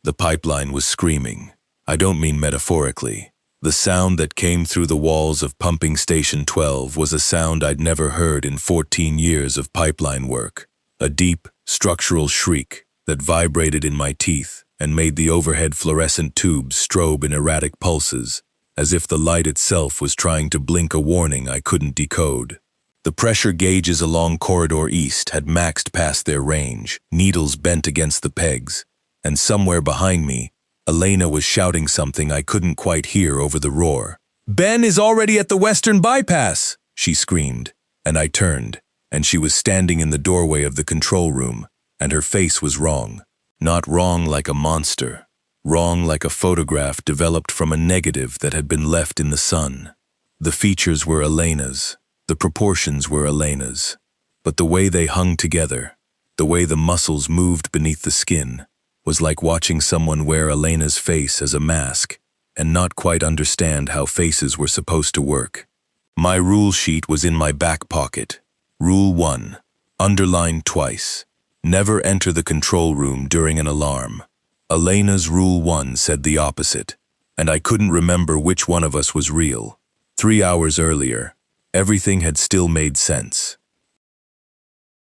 The pipeline was screaming. I don't mean metaphorically. The sound that came through the walls of pumping station 12 was a sound I'd never heard in 14 years of pipeline work. A deep, structural shriek that vibrated in my teeth and made the overhead fluorescent tubes strobe in erratic pulses, as if the light itself was trying to blink a warning I couldn't decode. The pressure gauges along Corridor East had maxed past their range, needles bent against the pegs, and somewhere behind me, Elena was shouting something I couldn't quite hear over the roar. "Ben is already at the Western Bypass!" she screamed, and I turned, and she was standing in the doorway of the control room, and her face was wrong. Not wrong like a monster, wrong like a photograph developed from a negative that had been left in the sun. The features were Elena's, the proportions were Elena's, but the way they hung together, the way the muscles moved beneath the skin, was like watching someone wear Elena's face as a mask and not quite understand how faces were supposed to work. My rule sheet was in my back pocket. Rule 1, underlined twice. Never enter the control room during an alarm. Elena's Rule 1 said the opposite, and I couldn't remember which one of us was real. 3 hours earlier, everything had still made sense.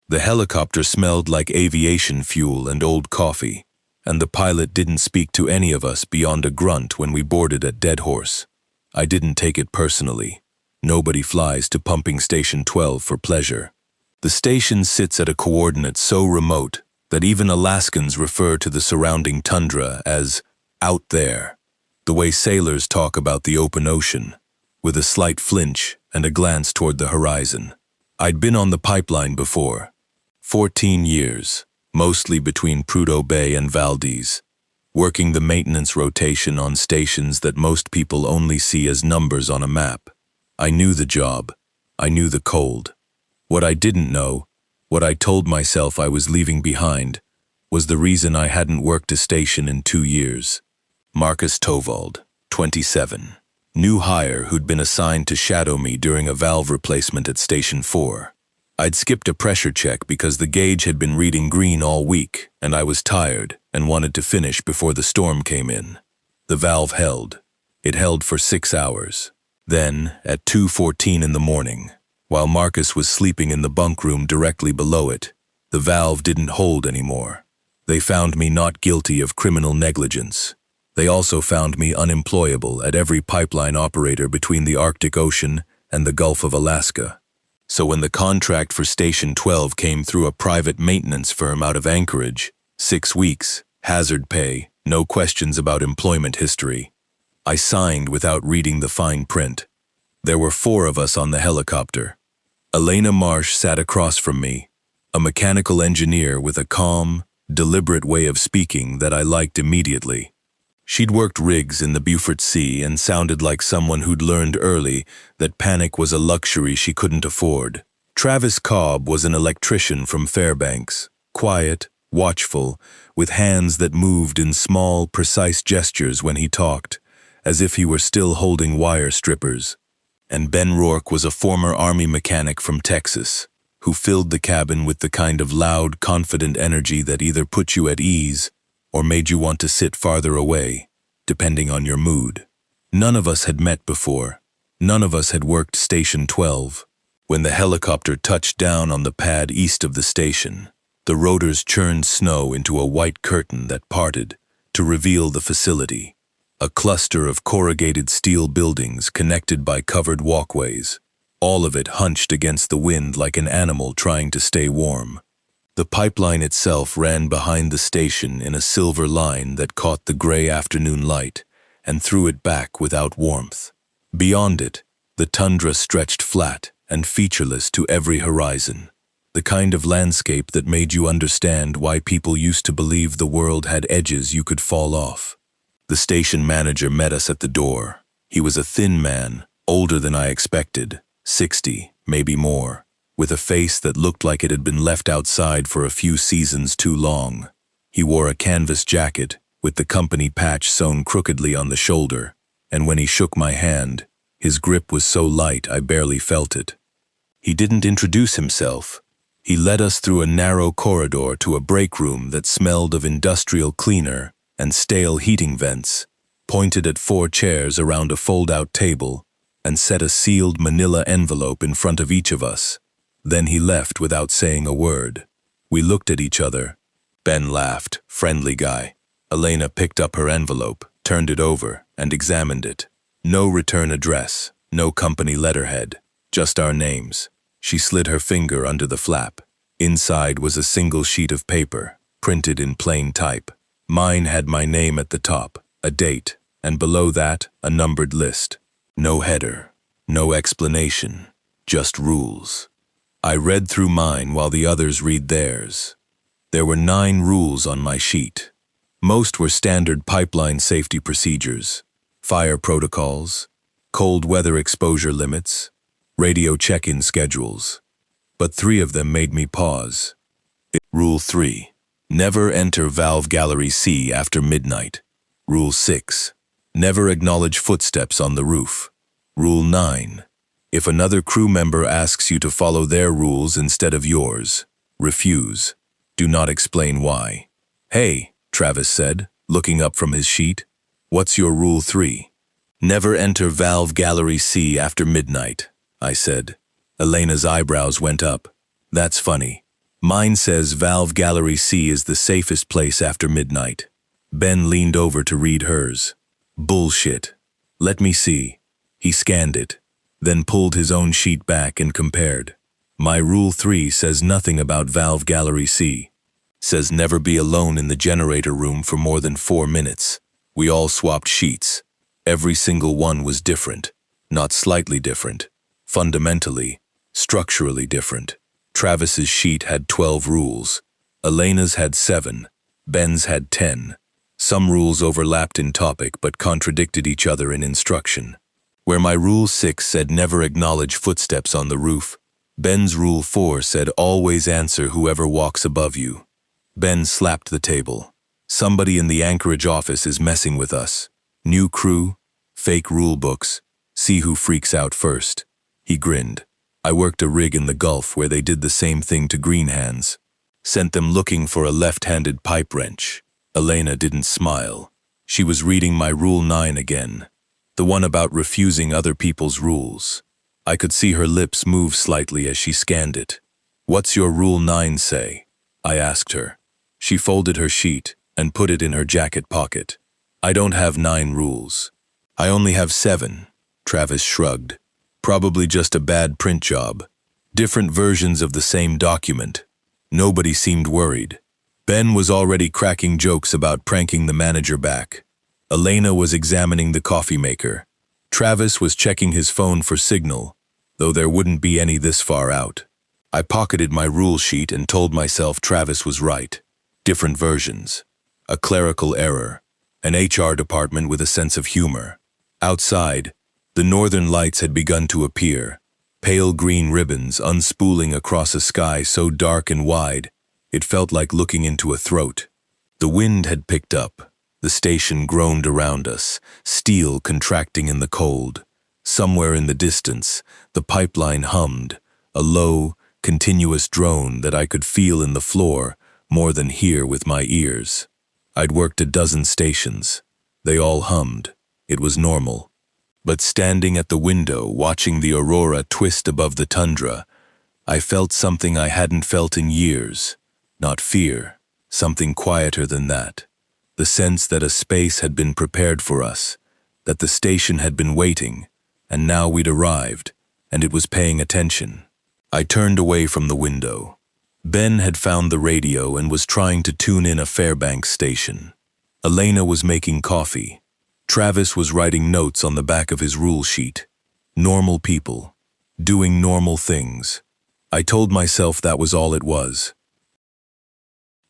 The helicopter smelled like aviation fuel and old coffee, and the pilot didn't speak to any of us beyond a grunt when we boarded at Dead Horse. I didn't take it personally. Nobody flies to pumping station 12 for pleasure. The station sits at a coordinate so remote that even Alaskans refer to the surrounding tundra as out there, the way sailors talk about the open ocean, with a slight flinch and a glance toward the horizon. I'd been on the pipeline before. 14 years. Mostly between Prudhoe Bay and Valdez, working the maintenance rotation on stations that most people only see as numbers on a map. I knew the job. I knew the cold. What I didn't know, what I told myself I was leaving behind, was the reason I hadn't worked a station in 2 years. Marcus Tovald, 27. New hire who'd been assigned to shadow me during a valve replacement at Station 4. I'd skipped a pressure check because the gauge had been reading green all week, and I was tired and wanted to finish before the storm came in. The valve held. It held for 6 hours. Then, at 2:14 in the morning, while Marcus was sleeping in the bunk room directly below it, the valve didn't hold anymore. They found me not guilty of criminal negligence. They also found me unemployable at every pipeline operator between the Arctic Ocean and the Gulf of Alaska. So when the contract for Station 12 came through a private maintenance firm out of Anchorage, 6 weeks, hazard pay, no questions about employment history, I signed without reading the fine print. There were 4 of us on the helicopter. Elena Marsh sat across from me, a mechanical engineer with a calm, deliberate way of speaking that I liked immediately. She'd worked rigs in the Beaufort Sea and sounded like someone who'd learned early that panic was a luxury she couldn't afford. Travis Cobb was an electrician from Fairbanks, quiet, watchful, with hands that moved in small, precise gestures when he talked, as if he were still holding wire strippers. And Ben Rourke was a former Army mechanic from Texas, who filled the cabin with the kind of loud, confident energy that either put you at ease or made you want to sit farther away, depending on your mood. None of us had met before. None of us had worked Station 12. When the helicopter touched down on the pad east of the station, the rotors churned snow into a white curtain that parted to reveal the facility, a cluster of corrugated steel buildings connected by covered walkways, all of it hunched against the wind like an animal trying to stay warm. The pipeline itself ran behind the station in a silver line that caught the gray afternoon light and threw it back without warmth. Beyond it, the tundra stretched flat and featureless to every horizon, the kind of landscape that made you understand why people used to believe the world had edges you could fall off. The station manager met us at the door. He was a thin man, older than I expected, 60, maybe more, with a face that looked like it had been left outside for a few seasons too long. He wore a canvas jacket with the company patch sewn crookedly on the shoulder, and when he shook my hand, his grip was so light I barely felt it. He didn't introduce himself. He led us through a narrow corridor to a break room that smelled of industrial cleaner and stale heating vents, pointed at 4 chairs around a fold-out table, and set a sealed manila envelope in front of each of us. Then he left without saying a word. We looked at each other. Ben laughed, friendly guy. Elena picked up her envelope, turned it over, and examined it. No return address, no company letterhead, just our names. She slid her finger under the flap. Inside was a single sheet of paper, printed in plain type. Mine had my name at the top, a date, and below that, a numbered list. No header, no explanation, just rules. I read through mine while the others read theirs. There were 9 rules on my sheet. Most were standard pipeline safety procedures, fire protocols, cold weather exposure limits, radio check-in schedules. But 3 of them made me pause. Rule 3. Never enter valve gallery C after midnight. Rule 6. Never acknowledge footsteps on the roof. Rule 9. If another crew member asks you to follow their rules instead of yours, refuse. Do not explain why. Hey, Travis said, looking up from his sheet. What's your Rule 3? Never enter valve gallery C after midnight, I said. Elena's eyebrows went up. That's funny. Mine says valve gallery C is the safest place after midnight. Ben leaned over to read hers. Bullshit. Let me see. He scanned it, then pulled his own sheet back and compared. My Rule 3 says nothing about valve gallery C. Says never be alone in the generator room for more than 4 minutes. We all swapped sheets. Every single one was different. Not slightly different. Fundamentally, structurally different. Travis's sheet had 12 rules. Elena's had 7. Ben's had 10. Some rules overlapped in topic but contradicted each other in instruction. Where my Rule 6 said never acknowledge footsteps on the roof, Ben's Rule 4 said always answer whoever walks above you. Ben slapped the table. Somebody in the Anchorage office is messing with us. New crew, fake rule books, see who freaks out first. He grinned. I worked a rig in the Gulf where they did the same thing to green hands. Sent them looking for a left-handed pipe wrench. Elena didn't smile. She was reading my Rule 9 again. The one about refusing other people's rules. I could see her lips move slightly as she scanned it. What's your Rule 9 say? I asked her. She folded her sheet and put it in her jacket pocket. I don't have 9 rules. I only have 7. Travis shrugged. Probably just a bad print job. Different versions of the same document. Nobody seemed worried. Ben was already cracking jokes about pranking the manager back. Elena was examining the coffee maker. Travis was checking his phone for signal, though there wouldn't be any this far out. I pocketed my rule sheet and told myself Travis was right. Different versions. A clerical error. An HR department with a sense of humor. Outside, the northern lights had begun to appear, pale green ribbons unspooling across a sky so dark and wide, it felt like looking into a throat. The wind had picked up. The station groaned around us, steel contracting in the cold. Somewhere in the distance, the pipeline hummed, a low, continuous drone that I could feel in the floor more than hear with my ears. I'd worked a dozen stations. They all hummed. It was normal. But standing at the window, watching the aurora twist above the tundra, I felt something I hadn't felt in years. Not fear, something quieter than that. The sense that a space had been prepared for us, that the station had been waiting, and now we'd arrived, and it was paying attention. I turned away from the window. Ben had found the radio and was trying to tune in a Fairbanks station. Elena was making coffee. Travis was writing notes on the back of his rule sheet. Normal people, doing normal things. I told myself that was all it was.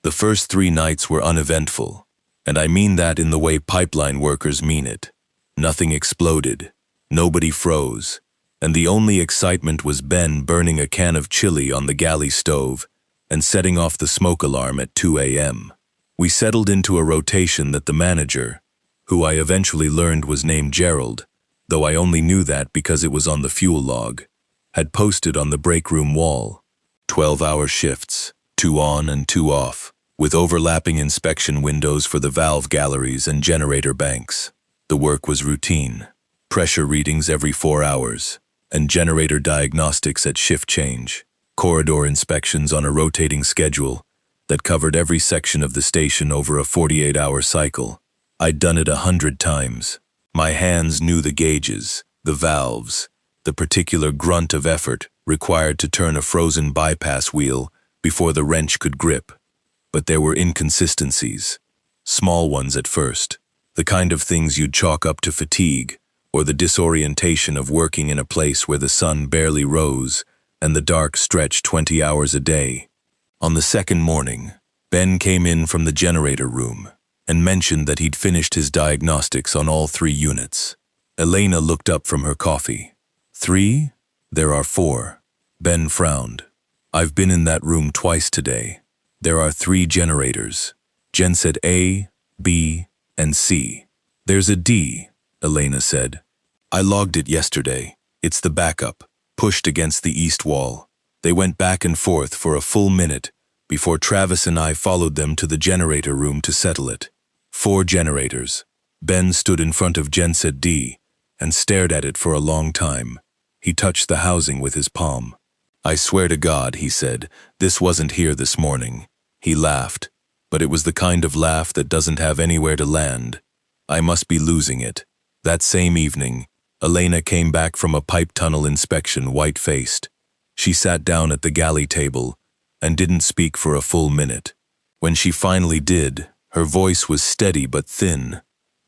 The first 3 nights were uneventful, and I mean that in the way pipeline workers mean it. Nothing exploded, nobody froze, and the only excitement was Ben burning a can of chili on the galley stove and setting off the smoke alarm at 2 a.m. We settled into a rotation that the manager, who I eventually learned was named Gerald, though I only knew that because it was on the fuel log, had posted on the break room wall. 12-hour shifts, 2 on and 2 off. with overlapping inspection windows for the valve galleries and generator banks. The work was routine, pressure readings every 4 hours, and generator diagnostics at shift change, corridor inspections on a rotating schedule that covered every section of the station over a 48-hour cycle. I'd done it 100 times. My hands knew the gauges, the valves, the particular grunt of effort required to turn a frozen bypass wheel before the wrench could grip. But there were inconsistencies, small ones at first, the kind of things you'd chalk up to fatigue or the disorientation of working in a place where the sun barely rose and the dark stretched 20 hours a day. On the second morning, Ben came in from the generator room and mentioned that he'd finished his diagnostics on all 3 units. Elena looked up from her coffee. 3? There are 4. Ben frowned. I've been in that room twice today. There are 3 generators. Jen said A, B, and C. There's a D, Elena said. I logged it yesterday. It's the backup, pushed against the east wall. They went back and forth for a full minute before Travis and I followed them to the generator room to settle it. 4 generators. Ben stood in front of Genset D and stared at it for a long time. He touched the housing with his palm. I swear to God, he said, this wasn't here this morning. He laughed, but it was the kind of laugh that doesn't have anywhere to land. I must be losing it. That same evening, Elena came back from a pipe tunnel inspection white-faced. She sat down at the galley table and didn't speak for a full minute. When she finally did, her voice was steady but thin,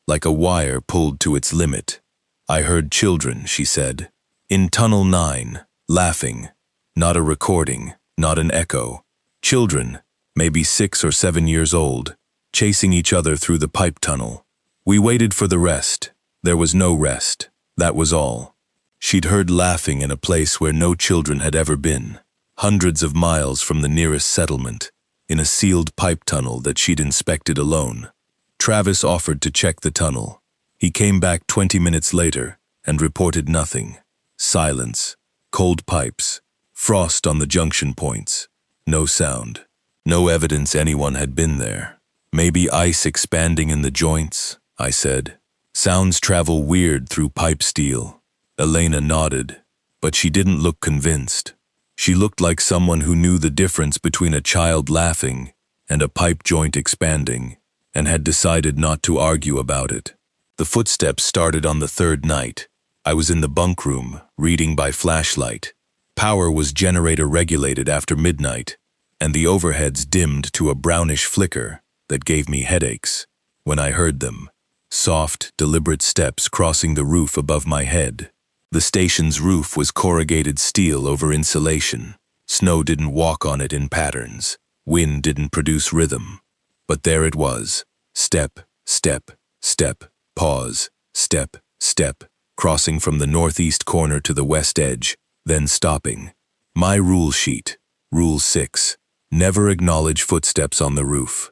like a wire pulled to its limit. I heard children, she said, in Tunnel 9, laughing. Not a recording, not an echo. Children, maybe 6 or 7 years old, chasing each other through the pipe tunnel. We waited for the rest. There was no rest. That was all. She'd heard laughing in a place where no children had ever been, hundreds of miles from the nearest settlement, in a sealed pipe tunnel that she'd inspected alone. Travis offered to check the tunnel. He came back 20 minutes later and reported nothing. Silence, cold pipes, frost on the junction points, no sound, no evidence anyone had been there. Maybe ice expanding in the joints, I said. Sounds travel weird through pipe steel. Elena nodded, but she didn't look convinced. She looked like someone who knew the difference between a child laughing and a pipe joint expanding, and had decided not to argue about it. The footsteps started on the 3rd night. I was in the bunk room, reading by flashlight. Power was generator regulated after midnight, and the overheads dimmed to a brownish flicker that gave me headaches. When I heard them, soft, deliberate steps crossing the roof above my head. The station's roof was corrugated steel over insulation. Snow didn't walk on it in patterns. Wind didn't produce rhythm. But there it was. Step, step, step, pause, step, step, crossing from the northeast corner to the west edge, then stopping. My rule sheet, Rule 6, never acknowledge footsteps on the roof.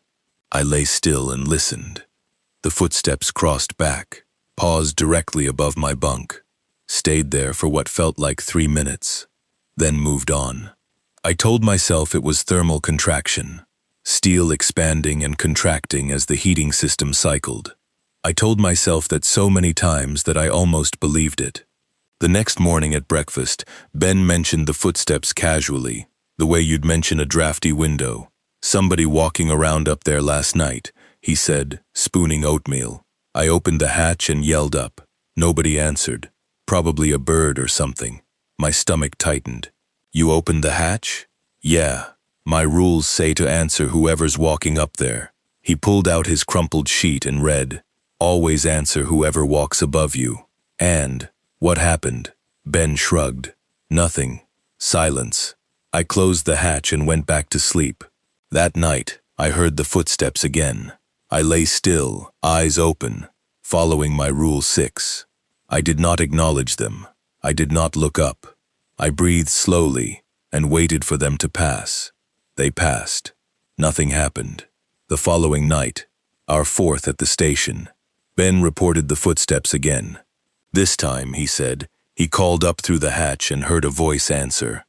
I lay still and listened. The footsteps crossed back, paused directly above my bunk, stayed there for what felt like 3 minutes, then moved on. I told myself it was thermal contraction, steel expanding and contracting as the heating system cycled. I told myself that so many times that I almost believed it. The next morning at breakfast, Ben mentioned the footsteps casually, the way you'd mention a drafty window. Somebody walking around up there last night, he said, spooning oatmeal. I opened the hatch and yelled up. Nobody answered. Probably a bird or something. My stomach tightened. You opened the hatch? Yeah. My rules say to answer whoever's walking up there. He pulled out his crumpled sheet and read, always answer whoever walks above you. And, what happened? Ben shrugged. Nothing. Silence. I closed the hatch and went back to sleep. That night, I heard the footsteps again. I lay still, eyes open, following my Rule 6. I did not acknowledge them. I did not look up. I breathed slowly and waited for them to pass. They passed. Nothing happened. The following night, our 4th at the station, Ben reported the footsteps again. This time, he said, he called up through the hatch and heard a voice answer.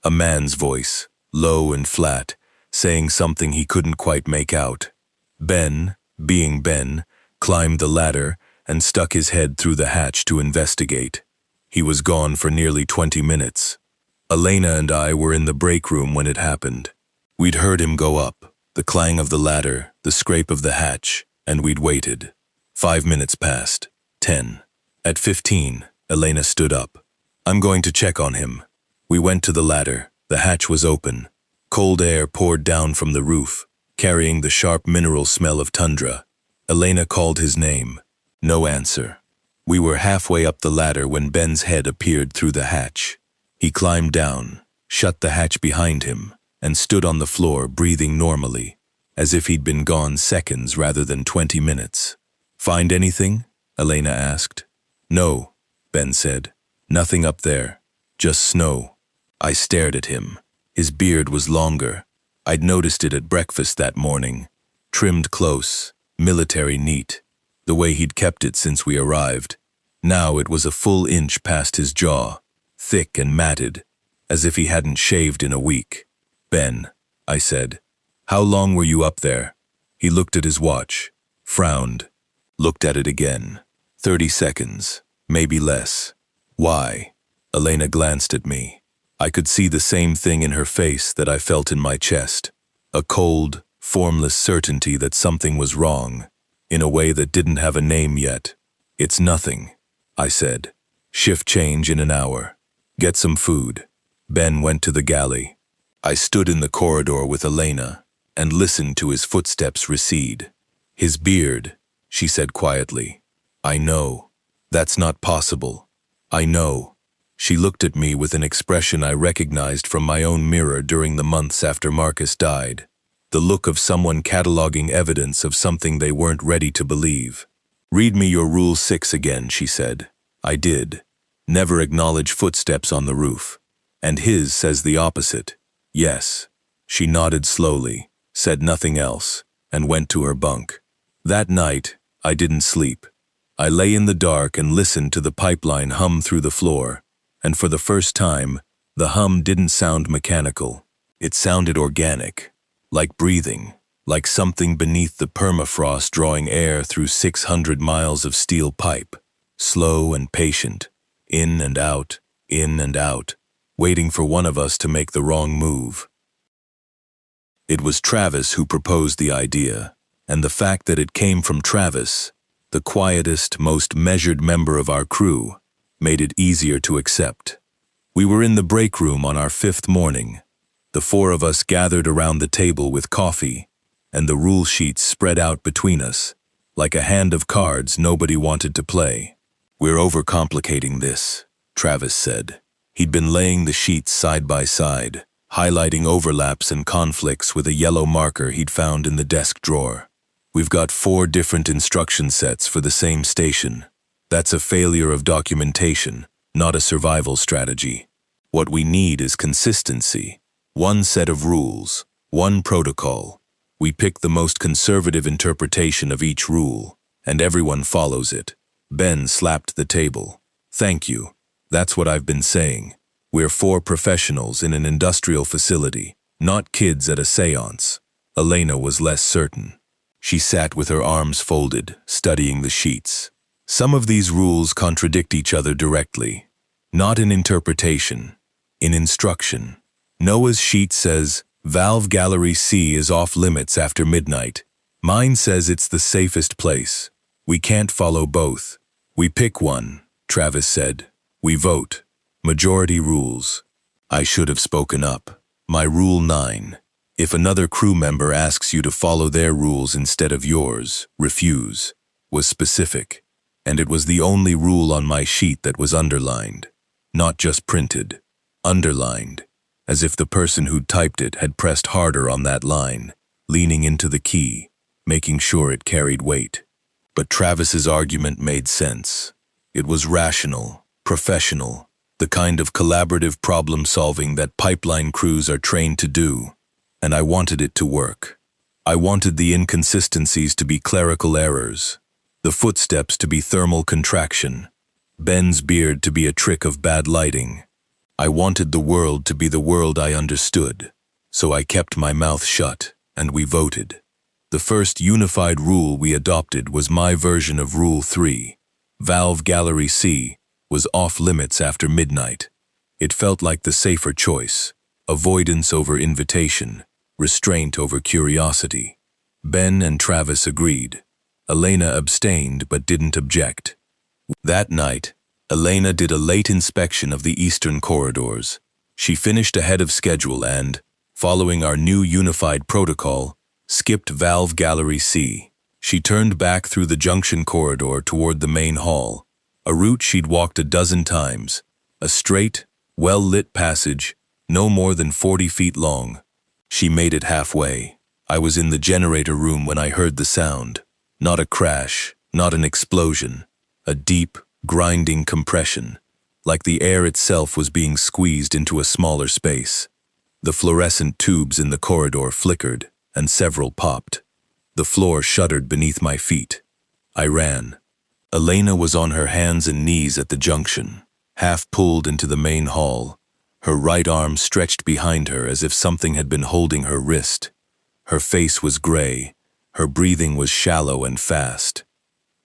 A man's voice, low and flat, saying something he couldn't quite make out. Ben, being Ben, climbed the ladder and stuck his head through the hatch to investigate. He was gone for nearly 20 minutes. Elena and I were in the break room when it happened. We'd heard him go up, the clang of the ladder, the scrape of the hatch, and we'd waited. 5 minutes passed. 10. At 15, Elena stood up. "I'm going to check on him." We went to the ladder. The hatch was open. Cold air poured down from the roof, carrying the sharp mineral smell of tundra. Elena called his name. No answer. We were halfway up the ladder when Ben's head appeared through the hatch. He climbed down, shut the hatch behind him, and stood on the floor breathing normally, as if he'd been gone seconds rather than 20 minutes. "Find anything?" Elena asked. "No," Ben said. "Nothing up there. Just snow." I stared at him. His beard was longer. I'd noticed it at breakfast that morning. Trimmed close, military neat, the way he'd kept it since we arrived. Now it was a full inch past his jaw, thick and matted, as if he hadn't shaved in a week. "Ben," I said, "how long were you up there?" He looked at his watch, frowned, looked at it again. 30 seconds, maybe less. "Why?" Elena glanced at me. I could see the same thing in her face that I felt in my chest. A cold, formless certainty that something was wrong, in a way that didn't have a name yet. "It's nothing," I said. "Shift change in an hour. Get some food." Ben went to the galley. I stood in the corridor with Elena and listened to his footsteps recede. "His beard," she said quietly. "I know. That's not possible. I know." She looked at me with an expression I recognized from my own mirror during the months after Marcus died. The look of someone cataloging evidence of something they weren't ready to believe. "Read me your Rule 6 again," she said. I did. "Never acknowledge footsteps on the roof." "And his says the opposite." "Yes." She nodded slowly, said nothing else, and went to her bunk. That night, I didn't sleep. I lay in the dark and listened to the pipeline hum through the floor. And for the first time, the hum didn't sound mechanical. It sounded organic, like breathing, like something beneath the permafrost drawing air through 600 miles of steel pipe, slow and patient, in and out, waiting for one of us to make the wrong move. It was Travis who proposed the idea, and the fact that it came from Travis, the quietest, most measured member of our crew, made it easier to accept. We were in the break room on our 5th morning. The 4 of us gathered around the table with coffee, and the rule sheets spread out between us, like a hand of cards nobody wanted to play. "We're overcomplicating this," Travis said. He'd been laying the sheets side by side, highlighting overlaps and conflicts with a yellow marker he'd found in the desk drawer. "We've got 4 different instruction sets for the same station. That's a failure of documentation, not a survival strategy. What we need is consistency. One set of rules, one protocol. We pick the most conservative interpretation of each rule, and everyone follows it." Ben slapped the table. "Thank you. That's what I've been saying. We're 4 professionals in an industrial facility, not kids at a seance." Elena was less certain. She sat with her arms folded, studying the sheets. "Some of these rules contradict each other directly. Not in interpretation, in instruction. Noah's sheet says, valve gallery C is off limits after midnight. Mine says it's the safest place. We can't follow both. We pick one," Travis said. "We vote. Majority rules." I should have spoken up. My Rule 9. If another crew member asks you to follow their rules instead of yours, refuse, was specific. And it was the only rule on my sheet that was underlined. Not just printed. Underlined. As if the person who'd typed it had pressed harder on that line, leaning into the key, making sure it carried weight. But Travis's argument made sense. It was rational, professional, the kind of collaborative problem-solving that pipeline crews are trained to do. And I wanted it to work. I wanted the inconsistencies to be clerical errors, the footsteps to be thermal contraction, Ben's beard to be a trick of bad lighting. I wanted the world to be the world I understood, So I kept my mouth shut, and we voted. The first unified rule we adopted was my version of Rule 3. Valve Gallery C was off limits after midnight. It felt like the safer choice. Avoidance over invitation, restraint over curiosity. Ben and Travis agreed. Elena abstained but didn't object. That night, Elena did a late inspection of the eastern corridors. She finished ahead of schedule and, following our new unified protocol, skipped Valve Gallery C. She turned back through the junction corridor toward the main hall, a route she'd walked a dozen times, a straight, well-lit passage, no more than 40 feet long. She made it halfway. I was in the generator room when I heard the sound. Not a crash, not an explosion. A deep, grinding compression, like the air itself was being squeezed into a smaller space. The fluorescent tubes in the corridor flickered, and several popped. The floor shuddered beneath my feet. I ran. Elena was on her hands and knees at the junction, half pulled into the main hall, her right arm stretched behind her as if something had been holding her wrist. Her face was gray, her breathing was shallow and fast.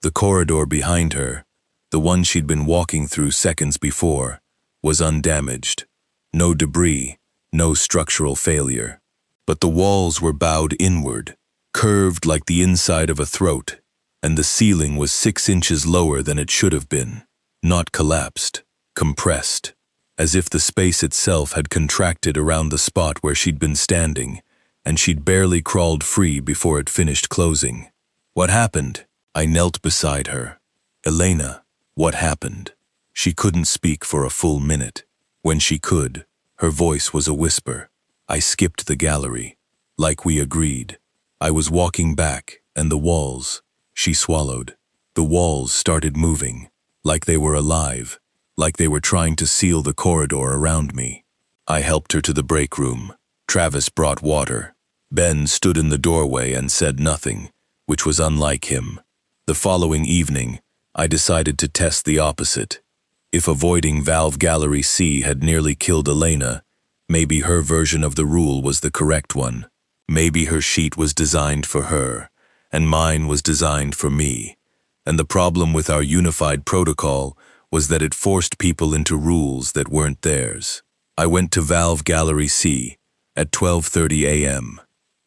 The corridor behind her, the one she'd been walking through seconds before, was undamaged. No debris, no structural failure. But the walls were bowed inward, curved like the inside of a throat, and the ceiling was 6 inches lower than it should have been. Not collapsed, compressed, as if the space itself had contracted around the spot where she'd been standing, and she'd barely crawled free before it finished closing. What happened? I knelt beside her. Elena, what happened? She couldn't speak for a full minute. When she could, her voice was a whisper. I skipped the gallery, like we agreed. I was walking back, and the walls, she swallowed. The walls started moving, like they were alive, like they were trying to seal the corridor around me. I helped her to the break room. Travis brought water. Ben stood in the doorway and said nothing, which was unlike him. The following evening, I decided to test the opposite. If avoiding Valve Gallery C had nearly killed Elena, maybe her version of the rule was the correct one. Maybe her sheet was designed for her, and mine was designed for me. And the problem with our unified protocol was that it forced people into rules that weren't theirs. I went to Valve Gallery C at 12:30 a.m.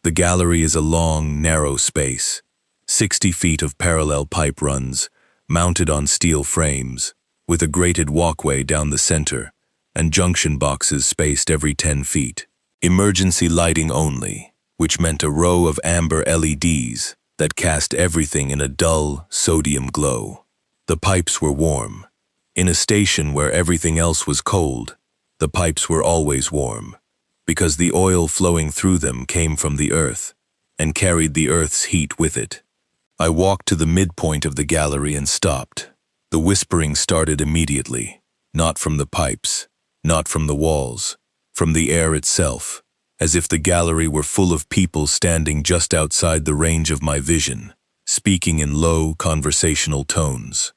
The gallery is a long, narrow space, 60 feet of parallel pipe runs, mounted on steel frames, with a grated walkway down the center, and junction boxes spaced every 10 feet. Emergency lighting only, which meant a row of amber LEDs that cast everything in a dull, sodium glow. The pipes were warm. In a station where everything else was cold, the pipes were always warm, because the oil flowing through them came from the earth, and carried the earth's heat with it. I walked to the midpoint of the gallery and stopped. The whispering started immediately, not from the pipes, not from the walls, from the air itself, as if the gallery were full of people standing just outside the range of my vision, speaking in low, conversational tones.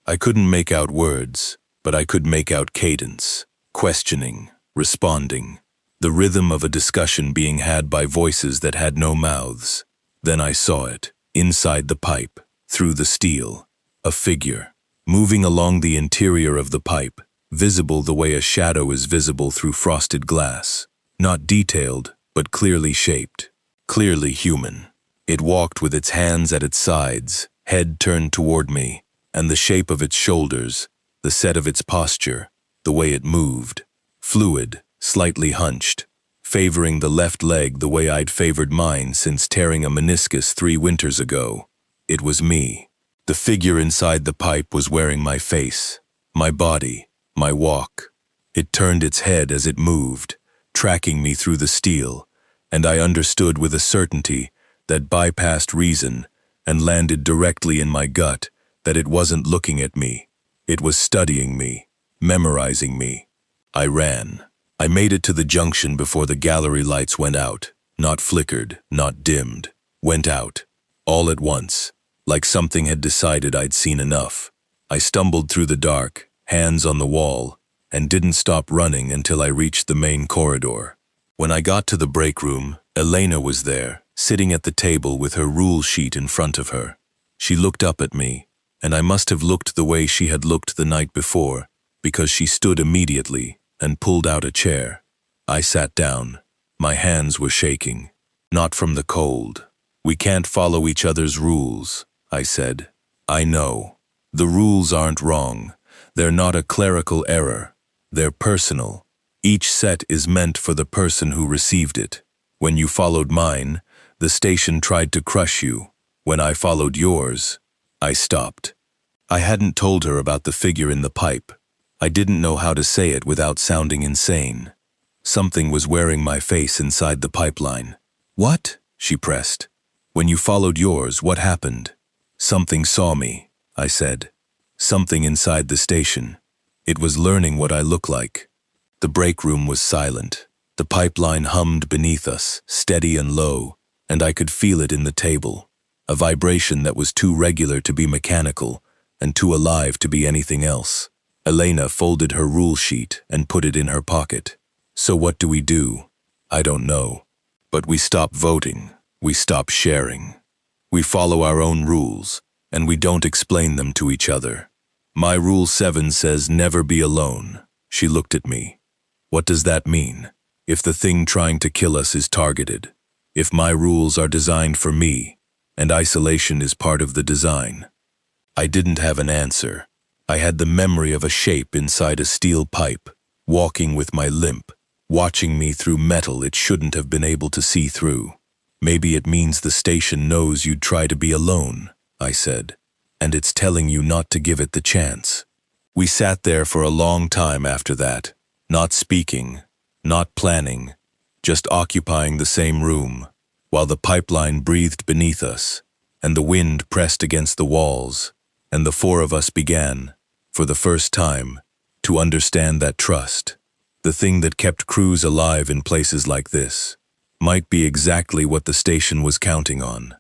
I couldn't make out words, but I could make out cadence, questioning, responding, the rhythm of a discussion being had by voices that had no mouths. Then I saw it, inside the pipe, through the steel, a figure, moving along the interior of the pipe, visible the way a shadow is visible through frosted glass. Not detailed, but clearly shaped, clearly human. It walked with its hands at its sides, head turned toward me, and the shape of its shoulders, the set of its posture, the way it moved, fluid, slightly hunched, favoring the left leg the way I'd favored mine since tearing a meniscus 3 winters ago. It was me. The figure inside the pipe was wearing my face, my body, my walk. It turned its head as it moved, tracking me through the steel, and I understood with a certainty that bypassed reason and landed directly in my gut that it wasn't looking at me. It was studying me, memorizing me. I ran. I made it to the junction before the gallery lights went out, not flickered, not dimmed, went out, all at once, like something had decided I'd seen enough. I stumbled through the dark, hands on the wall, and didn't stop running until I reached the main corridor. When I got to the break room, Elena was there, sitting at the table with her rule sheet in front of her. She looked up at me, and I must have looked the way she had looked the night before, because she stood immediately and pulled out a chair. I sat down. My hands were shaking. Not from the cold. "We can't follow each other's rules," I said. "I know. The rules aren't wrong. They're not a clerical error. They're personal. Each set is meant for the person who received it. When you followed mine, the station tried to crush you. When I followed yours, I stopped." I hadn't told her about the figure in the pipe. I didn't know how to say it without sounding insane. Something was wearing my face inside the pipeline. "What?" she pressed. "When you followed yours, what happened?" "Something saw me," I said. "Something inside the station. It was learning what I look like." The break room was silent. The pipeline hummed beneath us, steady and low, and I could feel it in the table. A vibration that was too regular to be mechanical and too alive to be anything else. Elena folded her rule sheet and put it in her pocket. "So what do we do?" "I don't know. But we stop voting. We stop sharing. We follow our own rules, and we don't explain them to each other. My Rule 7 says never be alone." She looked at me. "What does that mean? If the thing trying to kill us is targeted, if my rules are designed for me, and isolation is part of the design?" I didn't have an answer. I had the memory of a shape inside a steel pipe, walking with my limp, watching me through metal it shouldn't have been able to see through. "Maybe it means the station knows you'd try to be alone," I said, "and it's telling you not to give it the chance." We sat there for a long time after that, not speaking, not planning, just occupying the same room, while the pipeline breathed beneath us, and the wind pressed against the walls, and the four of us began, for the first time, to understand that trust, the thing that kept crews alive in places like this, might be exactly what the station was counting on.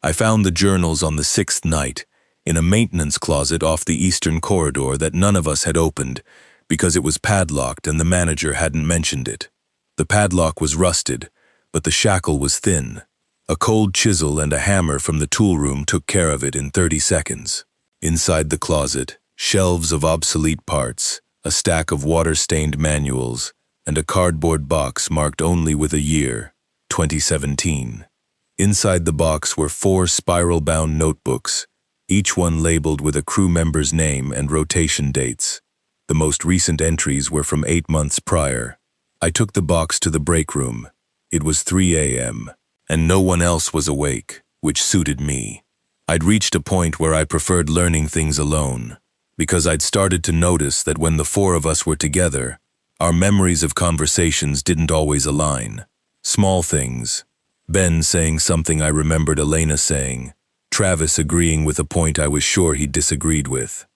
I found the journals on the 6th night in a maintenance closet off the eastern corridor that none of us had opened because it was padlocked and the manager hadn't mentioned it. The padlock was rusted, but the shackle was thin. A cold chisel and a hammer from the tool room took care of it in 30 seconds. Inside the closet, shelves of obsolete parts, a stack of water-stained manuals, and a cardboard box marked only with a year, 2017. Inside the box were 4 spiral-bound notebooks, each one labeled with a crew member's name and rotation dates. The most recent entries were from 8 months prior. I took the box to the break room. It was 3 a.m., and no one else was awake, which suited me. I'd reached a point where I preferred learning things alone, because I'd started to notice that when the 4 of us were together, our memories of conversations didn't always align. Small things. Ben saying something I remembered Elena saying, Travis agreeing with a point I was sure he disagreed with.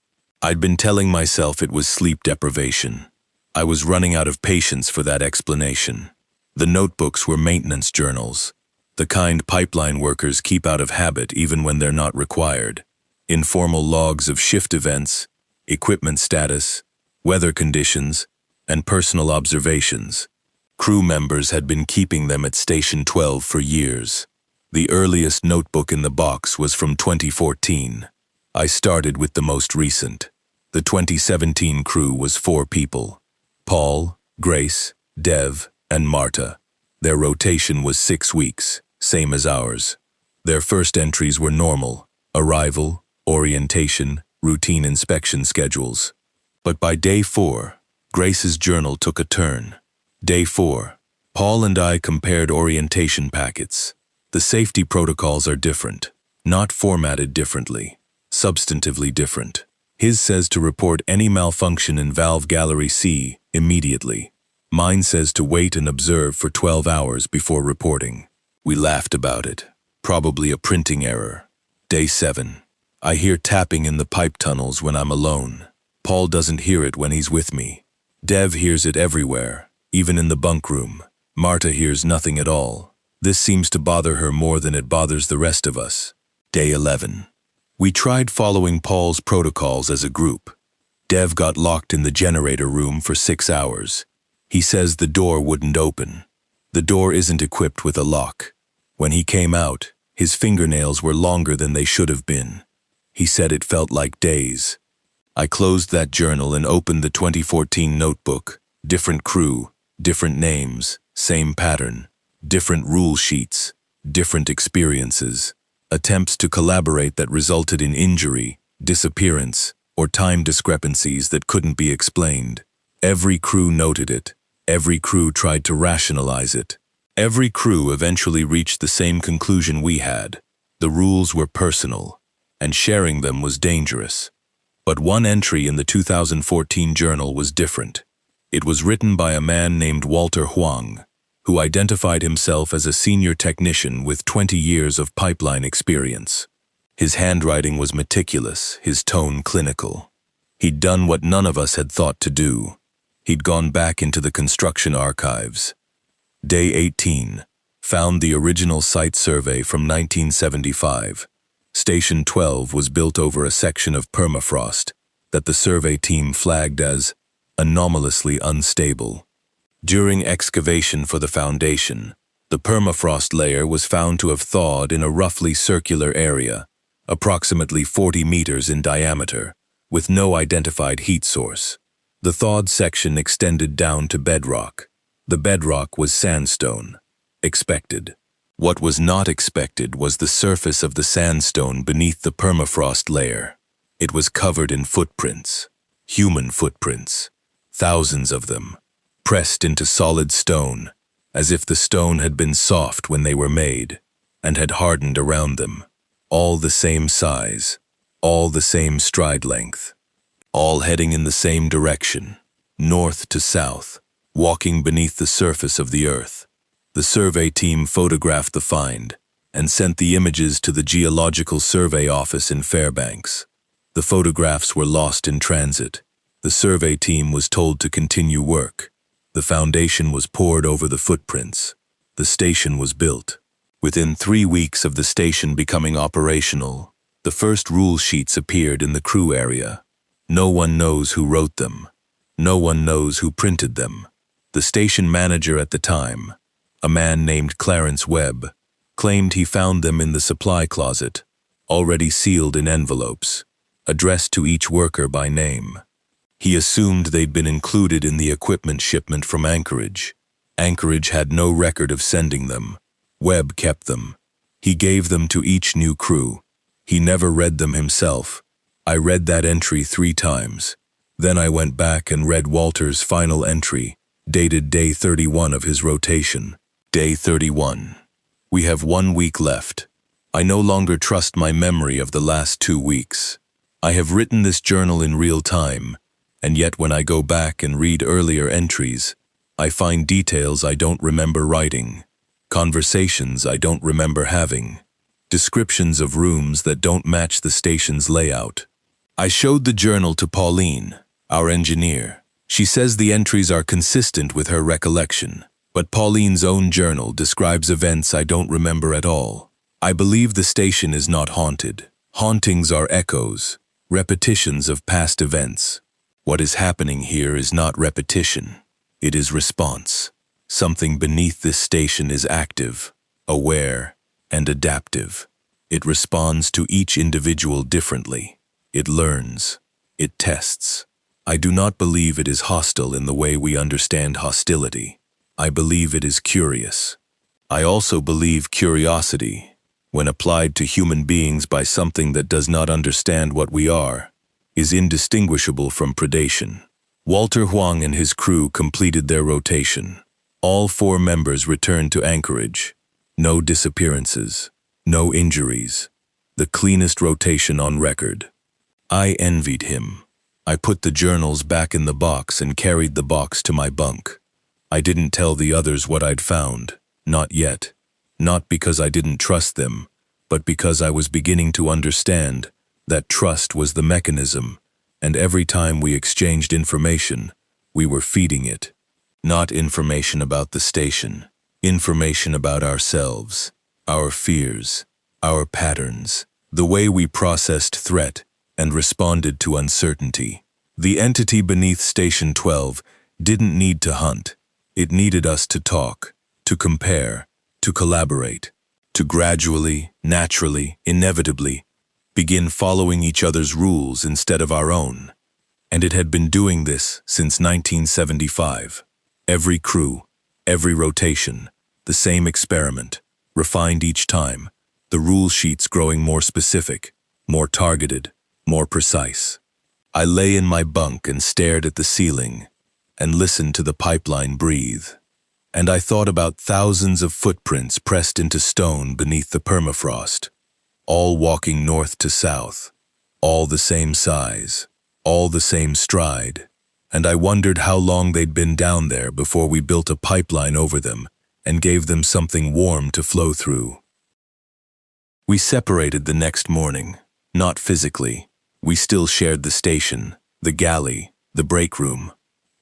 I'd been telling myself it was sleep deprivation. I was running out of patience for that explanation. The notebooks were maintenance journals, the kind pipeline workers keep out of habit even when they're not required. Informal logs of shift events, equipment status, weather conditions, and personal observations. Crew members had been keeping them at Station 12 for years. The earliest notebook in the box was from 2014. I started with the most recent. The 2017 crew was 4 people: Paul, Grace, Dev, and Marta. Their rotation was 6 weeks, same as ours. Their first entries were normal: arrival, orientation, routine inspection schedules. But by day 4, Grace's journal took a turn. Day 4, Paul and I compared orientation packets. The safety protocols are different, not formatted differently, substantively different. His says to report any malfunction in valve gallery C immediately. Mine says to wait and observe for 12 hours before reporting. We laughed about it. Probably a printing error. Day 7. I hear tapping in the pipe tunnels when I'm alone. Paul doesn't hear it when he's with me. Dev hears it everywhere, even in the bunk room. Marta hears nothing at all. This seems to bother her more than it bothers the rest of us. Day 11. We tried following Paul's protocols as a group. Dev got locked in the generator room for 6 hours. He says the door wouldn't open. The door isn't equipped with a lock. When he came out, his fingernails were longer than they should have been. He said it felt like days. I closed that journal and opened the 2014 notebook. Different crew, different names, same pattern. Different rule sheets, different experiences. Attempts to collaborate that resulted in injury, disappearance, or time discrepancies that couldn't be explained. Every crew noted it. Every crew tried to rationalize it. Every crew eventually reached the same conclusion we had. The rules were personal, and sharing them was dangerous. But one entry in the 2014 journal was different. It was written by a man named Walter Huang, who identified himself as a senior technician with 20 years of pipeline experience. His handwriting was meticulous, his tone clinical. He'd done what none of us had thought to do. He'd gone back into the construction archives. Day 18 found the original site survey from 1975. Station 12 was built over a section of permafrost that the survey team flagged as anomalously unstable. During excavation for the foundation, the permafrost layer was found to have thawed in a roughly circular area, approximately 40 meters in diameter, with no identified heat source. The thawed section extended down to bedrock. The bedrock was sandstone. Expected. What was not expected was the surface of the sandstone beneath the permafrost layer. It was covered in footprints, human footprints, thousands of them, pressed into solid stone, as if the stone had been soft when they were made, and had hardened around them, all the same size, all the same stride length, all heading in the same direction, north to south, walking beneath the surface of the earth. The survey team photographed the find and sent the images to the Geological Survey Office in Fairbanks. The photographs were lost in transit. The survey team was told to continue work. The foundation was poured over the footprints. The station was built. Within 3 weeks of the station becoming operational, the first rule sheets appeared in the crew area. No one knows who wrote them. No one knows who printed them. The station manager at the time, a man named Clarence Webb, claimed he found them in the supply closet, already sealed in envelopes, addressed to each worker by name. He assumed they'd been included in the equipment shipment from Anchorage. Anchorage had no record of sending them. Webb kept them. He gave them to each new crew. He never read them himself. I read that entry 3 times. Then I went back and read Walter's final entry, dated day 31 of his rotation. Day 31. We have 1 week left. I no longer trust my memory of the last 2 weeks. I have written this journal in real time, and yet when I go back and read earlier entries, I find details I don't remember writing, conversations I don't remember having, descriptions of rooms that don't match the station's layout. I showed the journal to Pauline, our engineer. She says the entries are consistent with her recollection, but Pauline's own journal describes events I don't remember at all. I believe the station is not haunted. Hauntings are echoes, repetitions of past events. What is happening here is not repetition. It is response. Something beneath this station is active, aware, and adaptive. It responds to each individual differently. It learns. It tests. I do not believe it is hostile in the way we understand hostility. I believe it is curious. I also believe curiosity, when applied to human beings by something that does not understand what we are, is indistinguishable from predation. Walter Huang and his crew completed their rotation. All 4 members returned to Anchorage. No disappearances, no injuries. The cleanest rotation on record. I envied him. I put the journals back in the box and carried the box to my bunk. I didn't tell the others what I'd found, not yet. Not because I didn't trust them, but because I was beginning to understand that trust was the mechanism, and every time we exchanged information, we were feeding it. Not information about the station, information about ourselves, our fears, our patterns, the way we processed threat and responded to uncertainty. The entity beneath Station 12 didn't need to hunt. It needed us to talk, to compare, to collaborate, to gradually, naturally, inevitably, begin following each other's rules instead of our own. And it had been doing this since 1975. Every crew, every rotation, the same experiment, refined each time, the rule sheets growing more specific, more targeted, more precise. I lay in my bunk and stared at the ceiling and listened to the pipeline breathe. And I thought about thousands of footprints pressed into stone beneath the permafrost, all walking north to south, all the same size, all the same stride, and I wondered how long they'd been down there before we built a pipeline over them and gave them something warm to flow through. We separated the next morning, not physically. We still shared the station, the galley, the break room,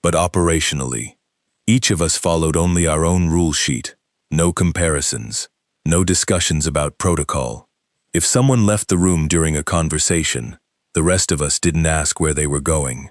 but operationally. Each of us followed only our own rule sheet, no comparisons, no discussions about protocol. If someone left the room during a conversation, the rest of us didn't ask where they were going.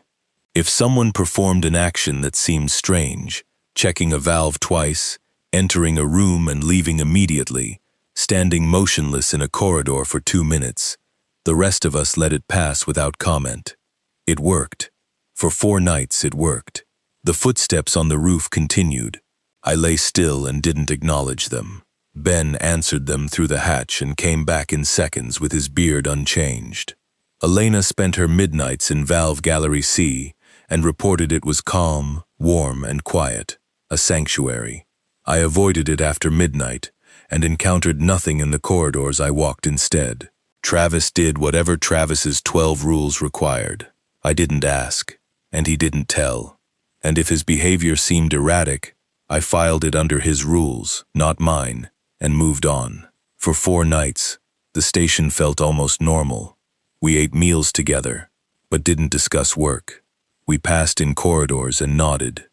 If someone performed an action that seemed strange, checking a valve twice, entering a room and leaving immediately, standing motionless in a corridor for 2 minutes, the rest of us let it pass without comment. It worked. For 4 nights it worked. The footsteps on the roof continued. I lay still and didn't acknowledge them. Ben answered them through the hatch and came back in seconds with his beard unchanged. Elena spent her midnights in Valve Gallery C and reported it was calm, warm, and quiet, a sanctuary. I avoided it after midnight and encountered nothing in the corridors I walked instead. Travis did whatever Travis's 12 rules required. I didn't ask, and he didn't tell. And if his behavior seemed erratic, I filed it under his rules, not mine, and moved on. For 4 nights, the station felt almost normal. We ate meals together, but didn't discuss work. We passed in corridors and nodded.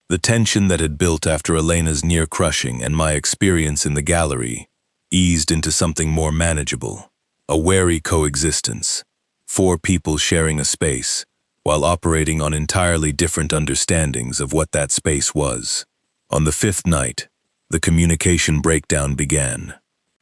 The tension that had built after Elena's near crushing and my experience in the gallery eased into something more manageable. A wary coexistence. 4 people sharing a space, while operating on entirely different understandings of what that space was. On the 5th night, the communication breakdown began.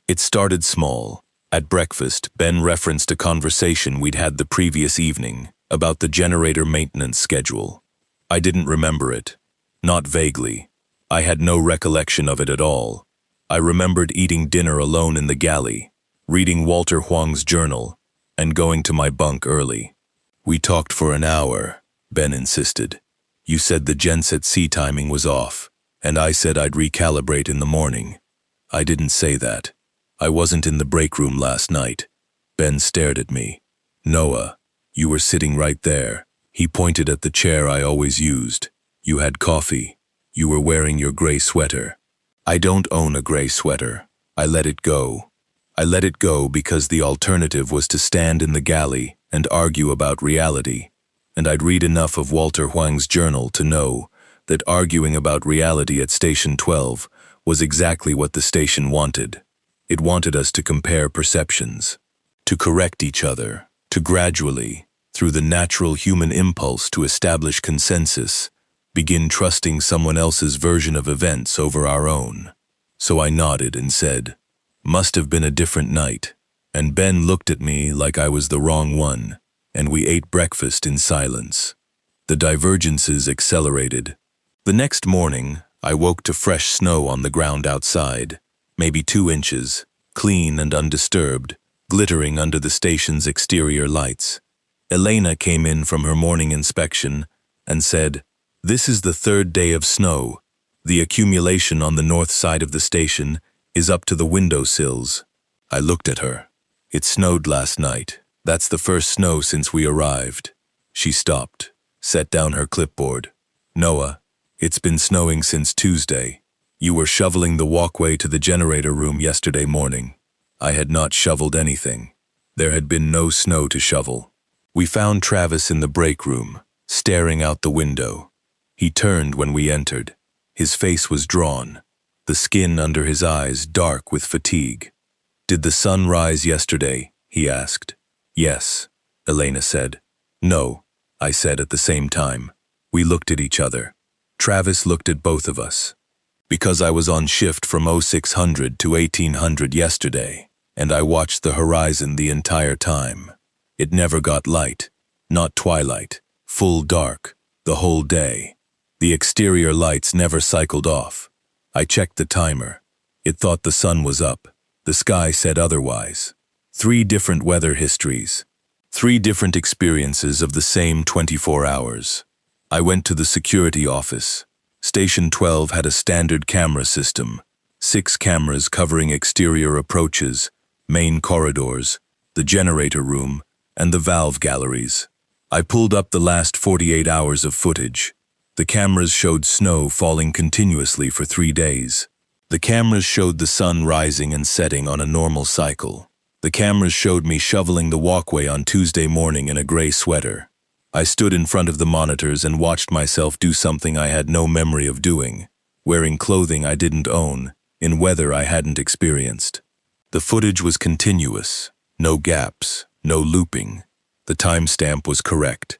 It started small. At breakfast, Ben referenced a conversation we'd had the previous evening about the generator maintenance schedule. I didn't remember it. Not vaguely. I had no recollection of it at all. I remembered eating dinner alone in the galley, reading Walter Huang's journal, and going to my bunk early. We talked for an hour, Ben insisted. You said the genset C timing was off, and I said I'd recalibrate in the morning. I didn't say that. I wasn't in the break room last night. Ben stared at me. Noah, you were sitting right there. He pointed at the chair I always used. You had coffee. You were wearing your gray sweater. I don't own a gray sweater. I let it go. I let it go because the alternative was to stand in the galley and argue about reality, and I'd read enough of Walter Huang's journal to know that arguing about reality at Station 12 was exactly what the station wanted. It wanted us to compare perceptions, to correct each other, to gradually, through the natural human impulse to establish consensus, begin trusting someone else's version of events over our own. So I nodded and said, "Must have been a different night," and Ben looked at me like I was the wrong one, and we ate breakfast in silence. The divergences accelerated. The next morning, I woke to fresh snow on the ground outside, maybe 2 inches, clean and undisturbed, glittering under the station's exterior lights. Elena came in from her morning inspection and said, "This is the 3rd day of snow. The accumulation on the north side of the station is up to the windowsills." I looked at her. "It snowed last night. That's the first snow since we arrived." She stopped, set down her clipboard. "Noah, it's been snowing since Tuesday. You were shoveling the walkway to the generator room yesterday morning. I had not shoveled anything. There had been no snow to shovel." We found Travis in the break room, staring out the window. He turned when we entered. His face was drawn, the skin under his eyes dark with fatigue. "Did the sun rise yesterday?" he asked. "Yes," Elena said. "No," I said at the same time. We looked at each other. Travis looked at both of us. Because I was on shift from 0600 to 1800 yesterday, and I watched the horizon the entire time. It never got light, not twilight, full dark, the whole day. The exterior lights never cycled off. I checked the timer. It thought the sun was up. The sky said otherwise. 3 different weather histories. 3 different experiences of the same 24 hours. I went to the security office. Station 12 had a standard camera system, 6 cameras covering exterior approaches, main corridors, the generator room, and the valve galleries. I pulled up the last 48 hours of footage. The cameras showed snow falling continuously for 3 days. The cameras showed the sun rising and setting on a normal cycle. The cameras showed me shoveling the walkway on Tuesday morning in a gray sweater. I stood in front of the monitors and watched myself do something I had no memory of doing, wearing clothing I didn't own, in weather I hadn't experienced. The footage was continuous, no gaps, no looping. The timestamp was correct.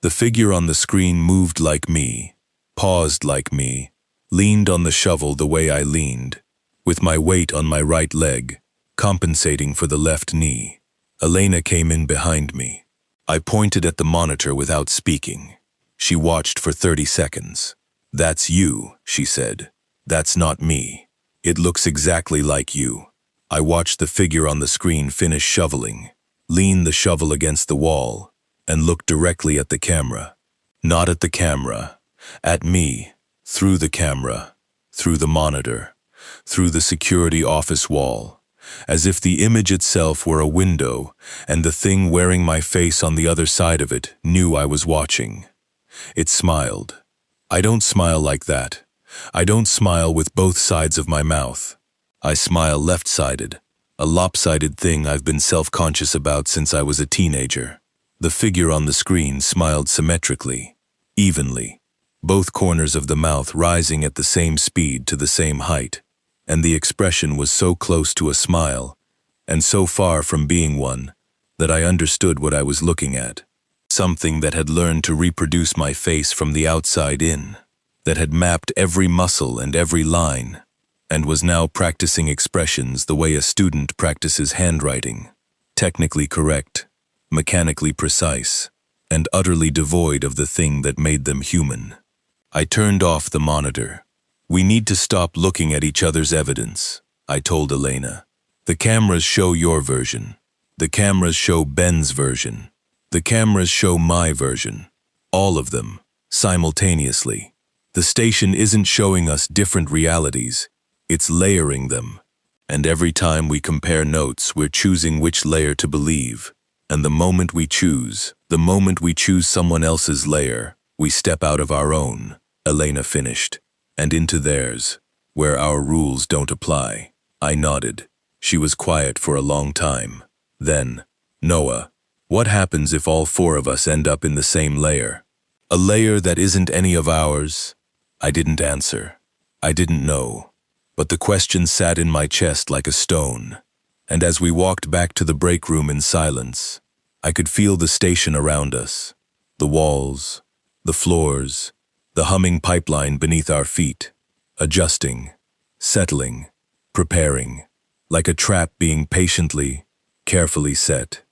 The figure on the screen moved like me, paused like me, leaned on the shovel the way I leaned, with my weight on my right leg, compensating for the left knee. Elena came in behind me. I pointed at the monitor without speaking. She watched for 30 seconds. "That's you," she said. "That's not me. It looks exactly like you." I watched the figure on the screen finish shoveling, lean the shovel against the wall, and look directly at the camera. Not at the camera, at me, through the camera, through the monitor, through the security office wall, as if the image itself were a window, and the thing wearing my face on the other side of it knew I was watching. It smiled. I don't smile like that. I don't smile with both sides of my mouth. I smile left-sided, a lopsided thing I've been self-conscious about since I was a teenager. The figure on the screen smiled symmetrically, evenly, both corners of the mouth rising at the same speed to the same height. And the expression was so close to a smile, and so far from being one, that I understood what I was looking at. Something that had learned to reproduce my face from the outside in, that had mapped every muscle and every line, and was now practicing expressions the way a student practices handwriting, technically correct, mechanically precise, and utterly devoid of the thing that made them human. I turned off the monitor. "We need to stop looking at each other's evidence," I told Elena. "The cameras show your version. The cameras show Ben's version. The cameras show my version. All of them, simultaneously. The station isn't showing us different realities. It's layering them. And every time we compare notes, we're choosing which layer to believe. And the moment we choose someone else's layer, we step out of our own," Elena finished, "and into theirs, where our rules don't apply." I nodded. She was quiet for a long time. Then, "Noah, what happens if all 4 of us end up in the same layer? A layer that isn't any of ours?" I didn't answer. I didn't know. But the question sat in my chest like a stone. And as we walked back to the break room in silence, I could feel the station around us. The walls, the floors, the humming pipeline beneath our feet, adjusting, settling, preparing, like a trap being patiently, carefully set.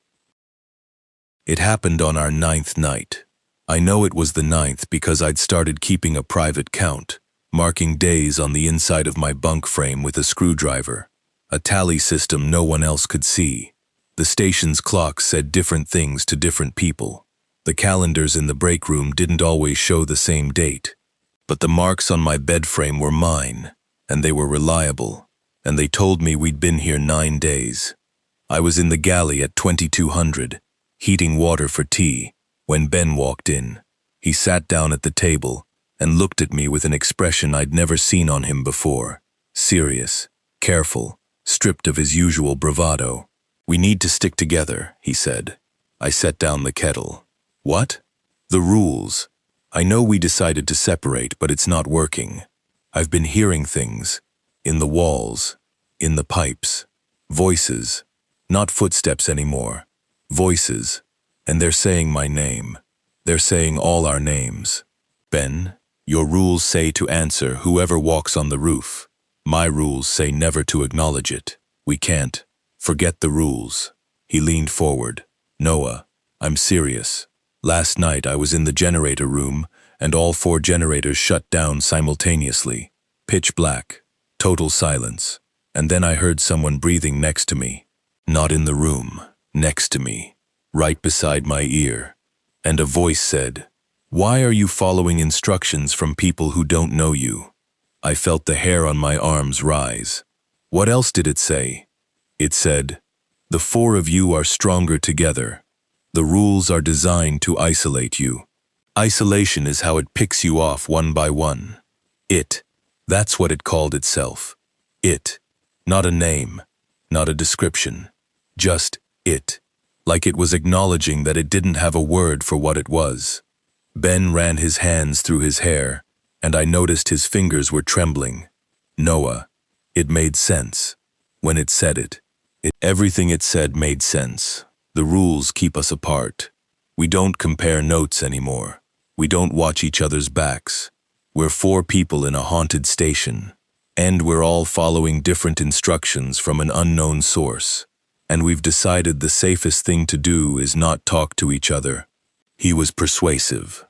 It happened on our 9th night. I know it was the 9th because I'd started keeping a private count, marking days on the inside of my bunk frame with a screwdriver, a tally system no one else could see. The station's clock said different things to different people. The calendars in the break room didn't always show the same date, but the marks on my bed frame were mine, and they were reliable, and they told me we'd been here 9 days. I was in the galley at 2200, heating water for tea, when Ben walked in. He sat down at the table and looked at me with an expression I'd never seen on him before. Serious, careful, stripped of his usual bravado. "We need to stick together," he said. I set down the kettle. "What?" "The rules. I know we decided to separate, but it's not working. I've been hearing things. In the walls. In the pipes. Voices. Not footsteps anymore. Voices. And they're saying my name. They're saying all our names. Ben, Your rules say to answer whoever walks on the roof. My rules say never to acknowledge it. We can't. Forget the rules. He leaned forward. Noah, I'm serious. Last night I was in the generator room, and all 4 generators shut down simultaneously. Pitch black. Total silence. And then I heard someone breathing next to me. Not in the room. Next to me. Right beside my ear. And a voice said, "Why are you following instructions from people who don't know you?" I felt the hair on my arms rise. What else did it say? It said, "The 4 of you are stronger together. The rules are designed to isolate you. Isolation is how it picks you off one by one." That's what it called itself. It. Not a name, not a description. Just it. Like it was acknowledging that it didn't have a word for what it was. Ben ran his hands through his hair, and I noticed his fingers were trembling. Noah. It made sense. When it said it. Everything it said made sense. The rules keep us apart. We don't compare notes anymore. We don't watch each other's backs. We're 4 people in a haunted station, and we're all following different instructions from an unknown source. And we've decided the safest thing to do is not talk to each other. He was persuasive.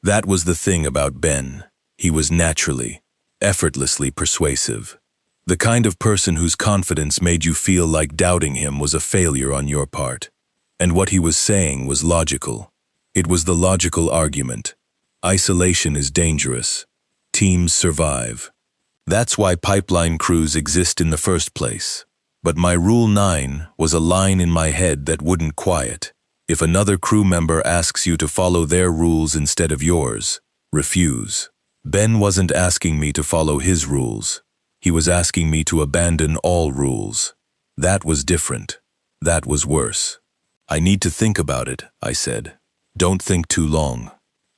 That was the thing about Ben. He was naturally, effortlessly persuasive. The kind of person whose confidence made you feel like doubting him was a failure on your part. And what he was saying was logical. It was the logical argument. Isolation is dangerous. Teams survive. That's why pipeline crews exist in the first place. But my Rule 9 was a line in my head that wouldn't quiet. If another crew member asks you to follow their rules instead of yours, refuse. Ben wasn't asking me to follow his rules. He was asking me to abandon all rules. That was different. That was worse. "I need to think about it," I said. "Don't think too long."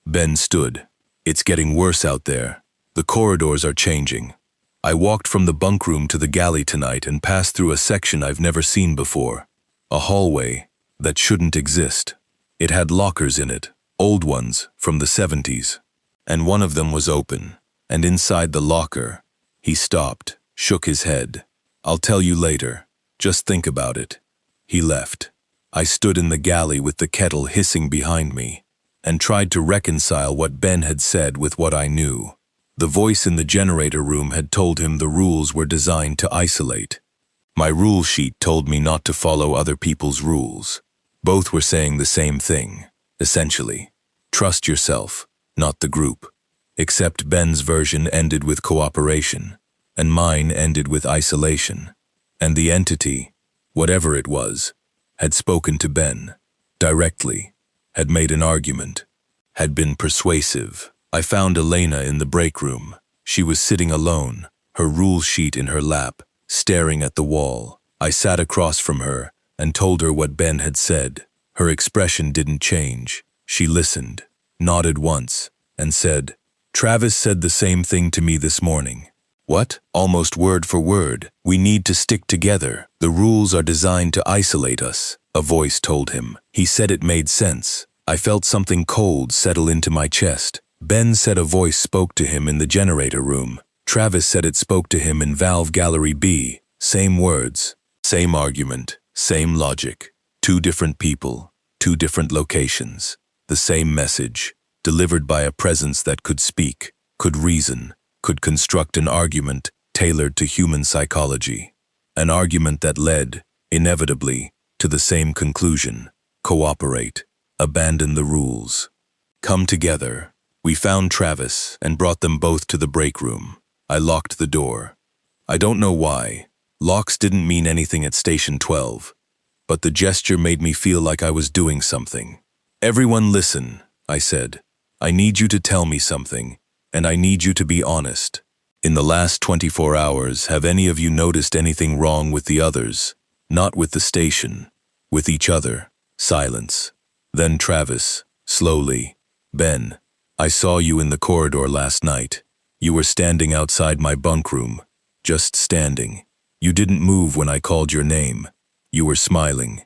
Ben stood. "It's getting worse out there. The corridors are changing. I walked from the bunk room to the galley tonight and passed through a section I've never seen before. A hallway that shouldn't exist. It had lockers in it, old ones from the 70s. And one of them was open, and inside the locker." He stopped, shook his head. "I'll tell you later. Just think about it." He left. I stood in the galley with the kettle hissing behind me, and tried to reconcile what Ben had said with what I knew. The voice in the generator room had told him the rules were designed to isolate. My rule sheet told me not to follow other people's rules. Both were saying the same thing, essentially. Trust yourself, not the group. Except Ben's version ended with cooperation, and mine ended with isolation. And the entity, whatever it was, had spoken to Ben, directly, had made an argument, had been persuasive. I found Elena in the break room. She was sitting alone, her rule sheet in her lap, staring at the wall. I sat across from her and told her what Ben had said. Her expression didn't change. She listened, nodded once, and said, "Travis said the same thing to me this morning." "What?" "Almost word for word. We need to stick together. The rules are designed to isolate us," a voice told him. He said it made sense. I felt something cold settle into my chest. Ben said a voice spoke to him in the generator room. Travis said it spoke to him in Valve Gallery B. Same words, same argument, same logic. 2 different people, 2 different locations. The same message, delivered by a presence that could speak, could reason, could construct an argument tailored to human psychology. An argument that led, inevitably, to the same conclusion: cooperate, abandon the rules, come together. We found Travis and brought them both to the break room. I locked the door. I don't know why. Locks didn't mean anything at Station 12, but the gesture made me feel like I was doing something. "Everyone listen," I said. "I need you to tell me something, and I need you to be honest. In the last 24 hours, have any of you noticed anything wrong with the others? Not with the station, with each other." Silence. Then Travis, slowly, "Ben, I saw you in the corridor last night. You were standing outside my bunk room, just standing. You didn't move when I called your name. You were smiling."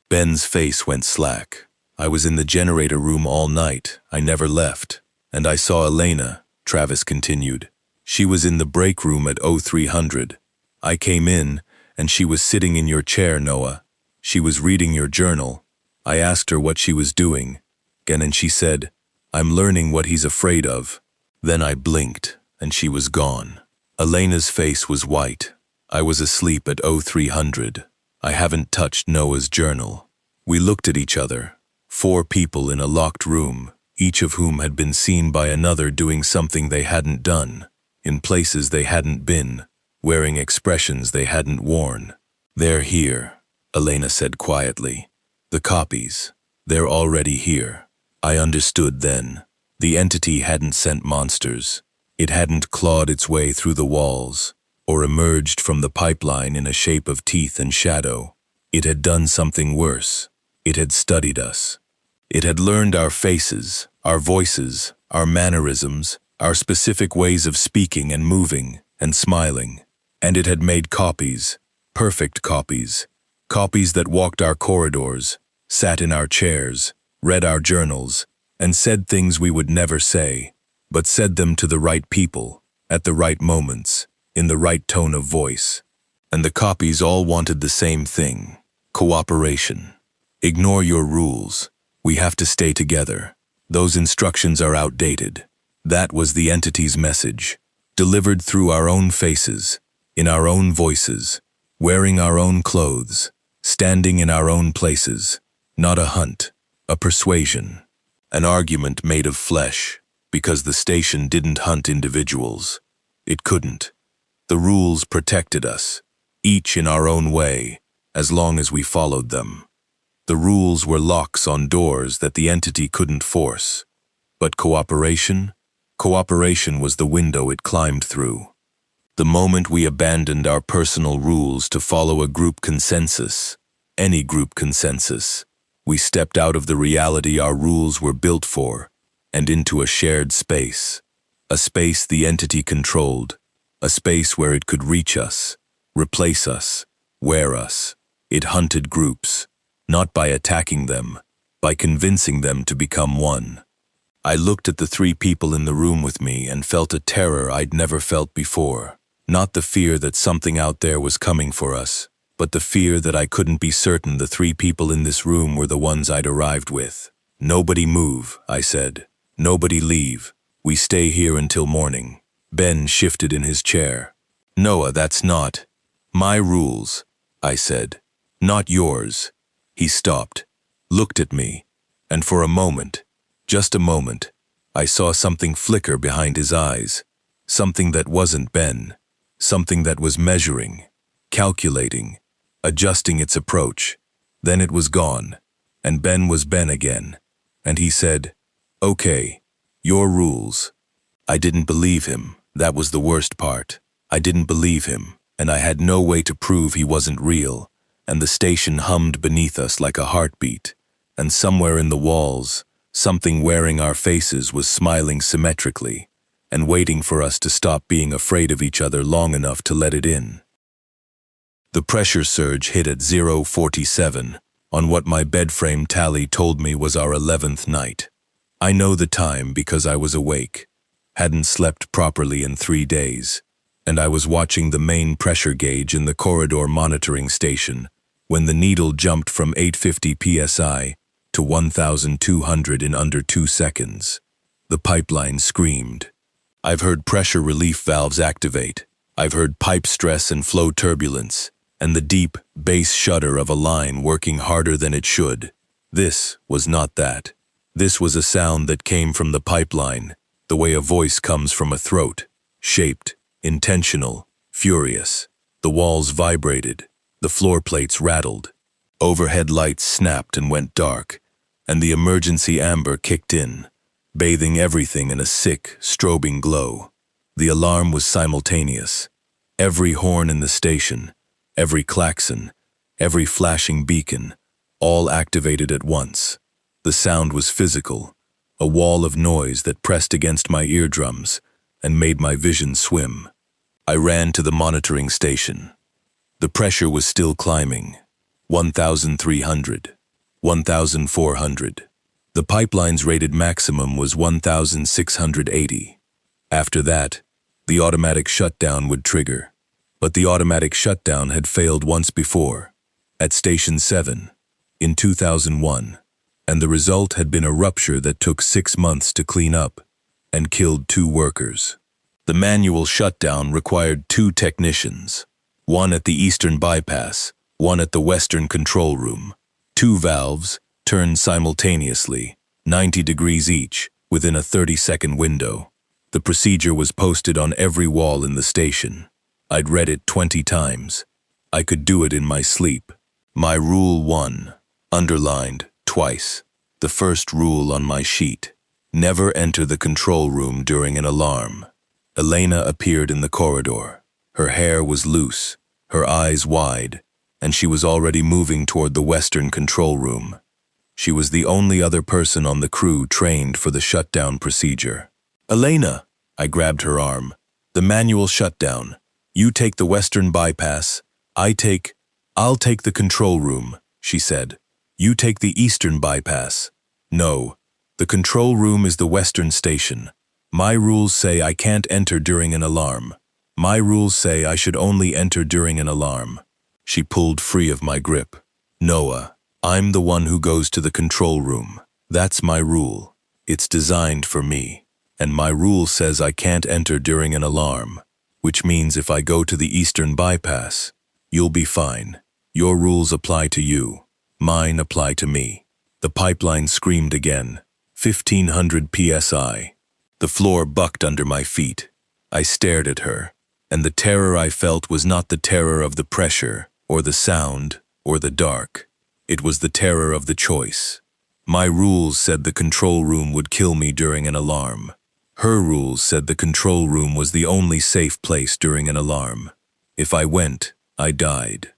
Ben's face went slack. "I was in the generator room all night. I never left. And I saw Elena. Travis continued. She was in the break room at 0300. I came in, and she was sitting in your chair, Noah. She was reading your journal. I asked her what she was doing, and she said, I'm learning what he's afraid of. Then I blinked, and she was gone. Elena's face was white. I was asleep at 0300. I haven't touched Noah's journal. We looked at each other. 4 people in a locked room, each of whom had been seen by another doing something they hadn't done, in places they hadn't been, wearing expressions they hadn't worn. They're here, Elena said quietly. The copies. They're already here. I understood then. The entity hadn't sent monsters. It hadn't clawed its way through the walls, or emerged from the pipeline in a shape of teeth and shadow. It had done something worse. It had studied us. It had learned our faces, our voices, our mannerisms, our specific ways of speaking and moving and smiling. And it had made copies, perfect copies, copies that walked our corridors, sat in our chairs, read our journals, and said things we would never say, but said them to the right people, at the right moments, in the right tone of voice. And the copies all wanted the same thing: cooperation. Ignore your rules. We have to stay together. Those instructions are outdated. That was the entity's message, delivered through our own faces, in our own voices, wearing our own clothes, standing in our own places. Not a hunt, a persuasion. An argument made of flesh, because the station didn't hunt individuals. It couldn't. The rules protected us, each in our own way, as long as we followed them. The rules were locks on doors that the entity couldn't force. But cooperation? Cooperation was the window it climbed through. The moment we abandoned our personal rules to follow a group consensus, any group consensus, we stepped out of the reality our rules were built for and into a shared space. A space the entity controlled, a space where it could reach us, replace us, wear us. It hunted groups, not by attacking them, by convincing them to become one. I looked at the 3 people in the room with me and felt a terror I'd never felt before. Not the fear that something out there was coming for us, but the fear that I couldn't be certain the 3 people in this room were the ones I'd arrived with. Nobody move, I said. Nobody leave. We stay here until morning. Ben shifted in his chair. Noah, that's not my rules, I said. Not yours. He stopped, looked at me, and for a moment, just a moment, I saw something flicker behind his eyes. Something that wasn't Ben. Something that was measuring, calculating, adjusting its approach. Then it was gone, and Ben was Ben again. And he said, "Okay, your rules." I didn't believe him. That was the worst part. I didn't believe him, and I had no way to prove he wasn't real. And the station hummed beneath us like a heartbeat. And somewhere in the walls, something wearing our faces was smiling symmetrically and waiting for us to stop being afraid of each other long enough to let it in. The pressure surge hit at 0:47 on what my bedframe tally told me was our 11th night. I know the time because I was awake, hadn't slept properly in 3 days, and I was watching the main pressure gauge in the corridor monitoring station when the needle jumped from 850 psi to 1,200 in under 2 seconds. The pipeline screamed. I've heard pressure relief valves activate. I've heard pipe stress and flow turbulence, and the deep bass shudder of a line working harder than it should. This was not that. This was a sound that came from the pipeline, the way a voice comes from a throat, shaped, intentional, furious. The walls vibrated. The floor plates rattled. Overhead lights snapped and went dark, and the emergency amber kicked in, bathing everything in a sick, strobing glow. The alarm was simultaneous. Every horn in the station, every klaxon, every flashing beacon, all activated at once. The sound was physical, a wall of noise that pressed against my eardrums and made my vision swim. I ran to the monitoring station. The pressure was still climbing. 1,300, 1,400. The pipeline's rated maximum was 1,680. After that, the automatic shutdown would trigger. But the automatic shutdown had failed once before, at Station 7, in 2001, and the result had been a rupture that took 6 months to clean up and killed 2 workers. The manual shutdown required 2 technicians, one at the eastern bypass, one at the western control room. 2 valves turned simultaneously, 90 degrees each, within a 30-second window. The procedure was posted on every wall in the station. I'd read it 20 times. I could do it in my sleep. My Rule 1, underlined twice. The first rule on my sheet: never enter the control room during an alarm. Elena appeared in the corridor. Her hair was loose, her eyes wide, and she was already moving toward the western control room. She was the only other person on the crew trained for the shutdown procedure. "Elena," I grabbed her arm. "The manual shutdown. You take the western bypass. I'll take the control room," she said. "You take the eastern bypass." "No, the control room is the western station. My rules say I can't enter during an alarm. My rules say I should only enter during an alarm." She pulled free of my grip. "Noah, I'm the one who goes to the control room. That's my rule. It's designed for me. And my rule says I can't enter during an alarm. Which means if I go to the eastern bypass, you'll be fine. Your rules apply to you. Mine apply to me." The pipeline screamed again. 1500 psi. The floor bucked under my feet. I stared at her, and the terror I felt was not the terror of the pressure, or the sound, or the dark. It was the terror of the choice. My rules said the control room would kill me during an alarm. Her rules said the control room was the only safe place during an alarm. If I went, I died.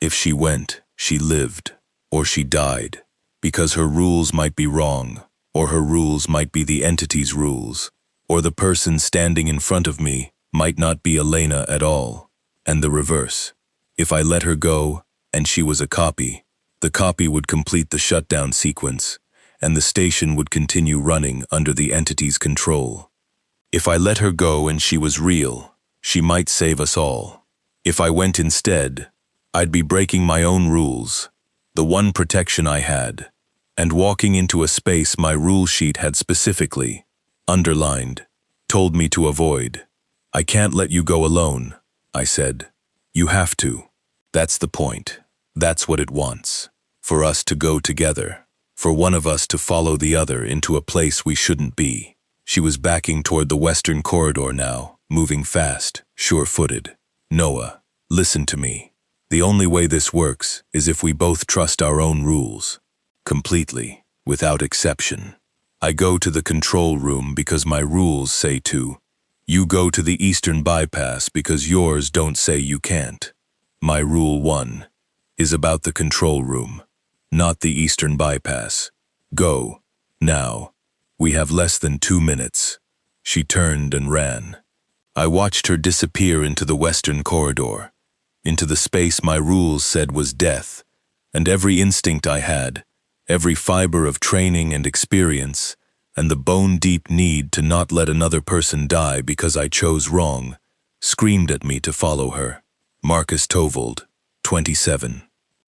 If she went, she lived, or she died, because her rules might be wrong, or her rules might be the entity's rules, or the person standing in front of me might not be Elena at all, and the reverse. If I let her go, and she was a copy, the copy would complete the shutdown sequence, and the station would continue running under the entity's control. If I let her go and she was real, she might save us all. If I went instead, I'd be breaking my own rules, the one protection I had, and walking into a space my rule sheet had specifically, underlined, told me to avoid. "I can't let you go alone," I said. "You have to. That's the point. That's what it wants. For us to go together. For one of us to follow the other into a place we shouldn't be." She was backing toward the western corridor now, moving fast, sure-footed. "Noah, listen to me. The only way this works is if we both trust our own rules. Completely, without exception. I go to the control room because my rules say to. You go to the eastern bypass because yours don't say you can't. My Rule 1 is about the control room, not the eastern bypass. Go, now. We have less than 2 minutes." She turned and ran. I watched her disappear into the western corridor, into the space my rules said was death, and every instinct I had, every fiber of training and experience, and the bone-deep need to not let another person die because I chose wrong, screamed at me to follow her. Marcus Tovold, 27.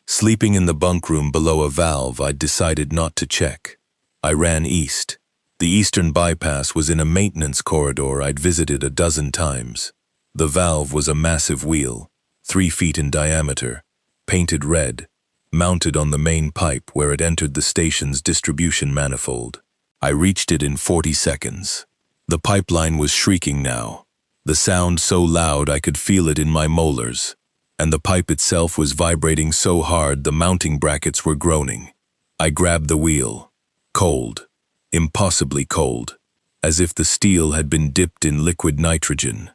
Sleeping in the bunk room below a valve I'd decided not to check. I ran east. The eastern bypass was in a maintenance corridor I'd visited a dozen times. The valve was a massive wheel, 3 feet in diameter, painted red, mounted on the main pipe where it entered the station's distribution manifold. I reached it in 40 seconds. The pipeline was shrieking now, the sound so loud I could feel it in my molars, and the pipe itself was vibrating so hard the mounting brackets were groaning. I grabbed the wheel. Cold, impossibly cold, as if the steel had been dipped in liquid nitrogen.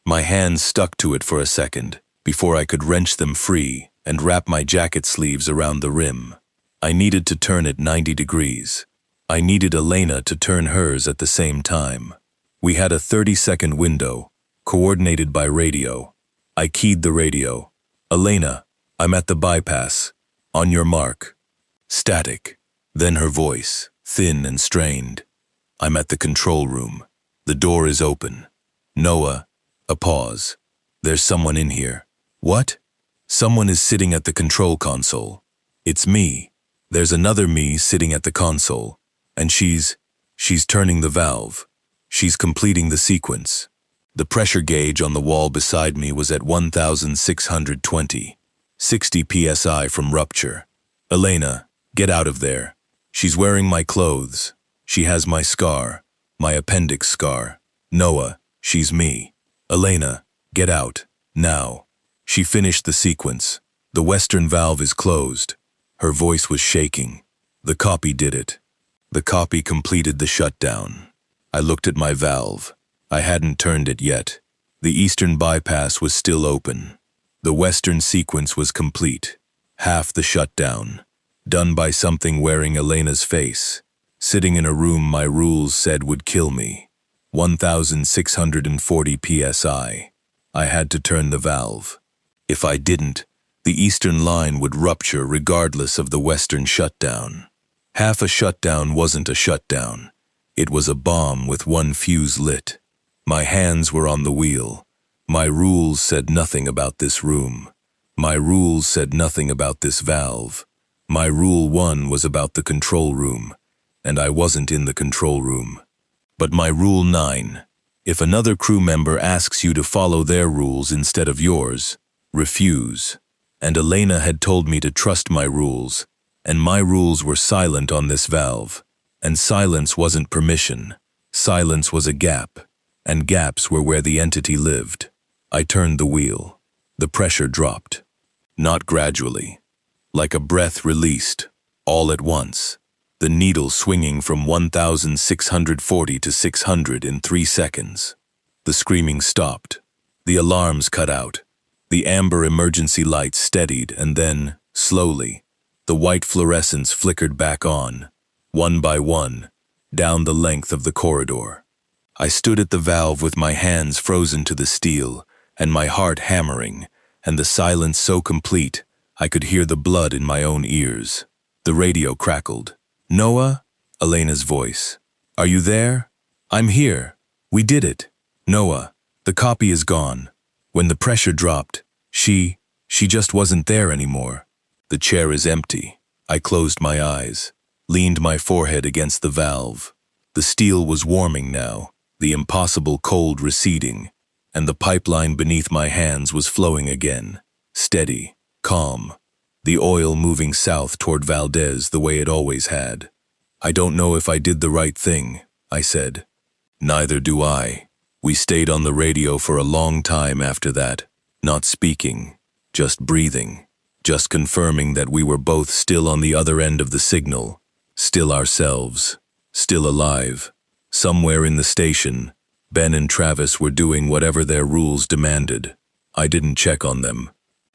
My hands stuck to it for a second, before I could wrench them free and wrap my jacket sleeves around the rim. I needed to turn it 90 degrees. I needed Elena to turn hers at the same time. We had a 30-second window, coordinated by radio. I keyed the radio. "Elena, I'm at the bypass. On your mark." Static. Then her voice, thin and strained. "I'm at the control room. The door is open. Noah, a pause. There's someone in here. What? Someone is sitting at the control console. It's me. There's another me sitting at the console. And she's turning the valve. She's completing the sequence. The pressure gauge on the wall beside me was at 1,620, 60 psi from rupture. Elena, get out of there. She's wearing my clothes. She has my scar, my appendix scar. Noah, she's me. Elena, get out, now. She finished the sequence. The western valve is closed. Her voice was shaking. The copy did it. The copy completed the shutdown. I looked at my valve. I hadn't turned it yet. The eastern bypass was still open. The western sequence was complete. Half the shutdown. Done by something wearing Elena's face. Sitting in a room my rules said would kill me. 1,640 psi. I had to turn the valve. If I didn't, the eastern line would rupture regardless of the western shutdown. Half a shutdown wasn't a shutdown. It was a bomb with one fuse lit. My hands were on the wheel. My rules said nothing about this room. My rules said nothing about this valve. My rule 1 was about the control room, and I wasn't in the control room. But my rule 9, if another crew member asks you to follow their rules instead of yours, refuse. And Elena had told me to trust my rules, and my rules were silent on this valve. And silence wasn't permission. Silence was a gap, and gaps were where the entity lived. I turned the wheel. The pressure dropped. Not gradually. Like a breath released, all at once. The needle swinging from 1,640 to 600 in 3 seconds. The screaming stopped. The alarms cut out. The amber emergency lights steadied, and then, slowly, the white fluorescence flickered back on, one by one, down the length of the corridor. I stood at the valve with my hands frozen to the steel, and my heart hammering, and the silence so complete, I could hear the blood in my own ears. The radio crackled. Noah? Elena's voice. Are you there? I'm here. We did it. Noah, the copy is gone. When the pressure dropped, she just wasn't there anymore. The chair is empty. I closed my eyes, leaned my forehead against the valve. The steel was warming now, the impossible cold receding, and the pipeline beneath my hands was flowing again, steady, calm, the oil moving south toward Valdez the way it always had. I don't know if I did the right thing, I said. Neither do I. We stayed on the radio for a long time after that, not speaking, just breathing, just confirming that we were both still on the other end of the signal, still ourselves, still alive. Somewhere in the station, Ben and Travis were doing whatever their rules demanded. I didn't check on them.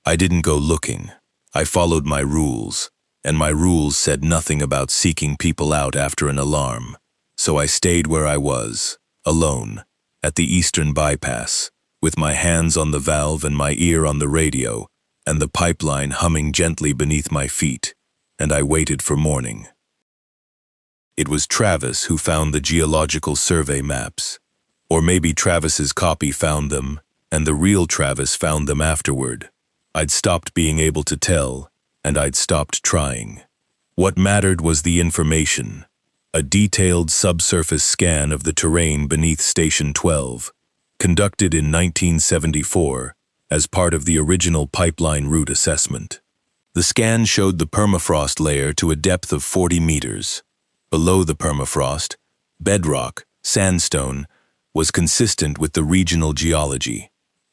I didn't go looking. I followed my rules, and my rules said nothing about seeking people out after an alarm. So I stayed where I was, alone, at the eastern bypass, with my hands on the valve and my ear on the radio, and the pipeline humming gently beneath my feet, and I waited for morning. It was Travis who found the geological survey maps. Or maybe Travis's copy found them, and the real Travis found them afterward. I'd stopped being able to tell, and I'd stopped trying. What mattered was the information, a detailed subsurface scan of the terrain beneath Station 12, conducted in 1974 as part of the original pipeline route assessment. The scan showed the permafrost layer to a depth of 40 meters. Below the permafrost, bedrock, sandstone, was consistent with the regional geology,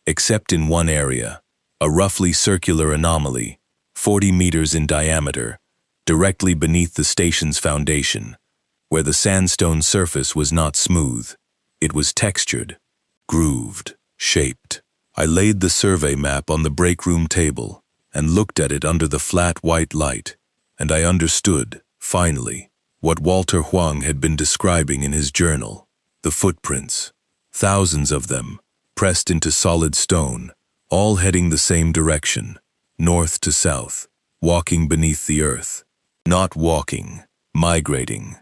except in one area, a roughly circular anomaly, 40 meters in diameter, directly beneath the station's foundation, where the sandstone surface was not smooth. It was textured, grooved, shaped. I laid the survey map on the break room table and looked at it under the flat white light, and I understood, finally, what Walter Huang had been describing in his journal. The footprints, thousands of them, pressed into solid stone, all heading the same direction, north to south, walking beneath the earth. Not walking, migrating.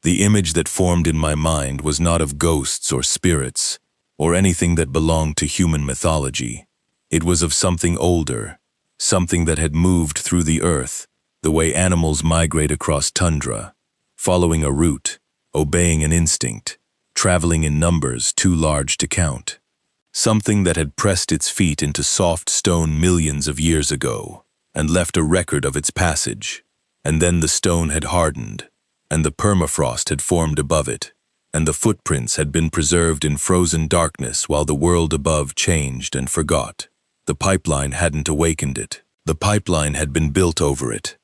The image that formed in my mind was not of ghosts or spirits, or anything that belonged to human mythology. It was of something older, something that had moved through the earth, the way animals migrate across tundra, following a route, obeying an instinct, traveling in numbers too large to count. Something that had pressed its feet into soft stone millions of years ago, and left a record of its passage. And then the stone had hardened, and the permafrost had formed above it, and the footprints had been preserved in frozen darkness while the world above changed and forgot. The pipeline hadn't awakened it. The pipeline had been built over it,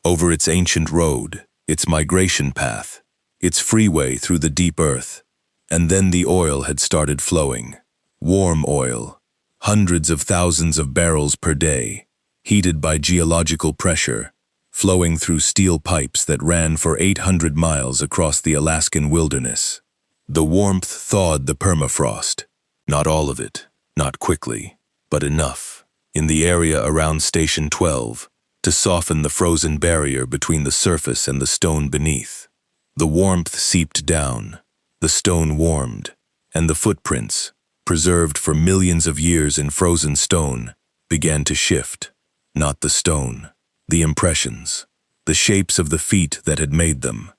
over its ancient road, its migration path, its freeway through the deep earth. And then the oil had started flowing. Warm oil, hundreds of thousands of barrels per day, heated by geological pressure, flowing through steel pipes that ran for 800 miles across the Alaskan wilderness. The warmth thawed the permafrost. Not all of it, not quickly, but enough, in the area around Station 12, to soften the frozen barrier between the surface and the stone beneath. The warmth seeped down, the stone warmed, and the footprints, preserved for millions of years in frozen stone, began to shift. Not the stone, the impressions, the shapes of the feet that had made them.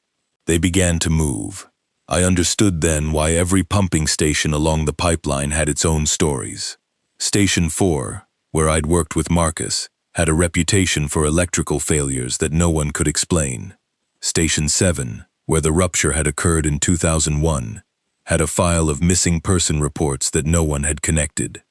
They began to move. I understood then why every pumping station along the pipeline had its own stories. Station 4, where I'd worked with Marcus, had a reputation for electrical failures that no one could explain. Station 7, where the rupture had occurred in 2001, had a file of missing person reports that no one had connected.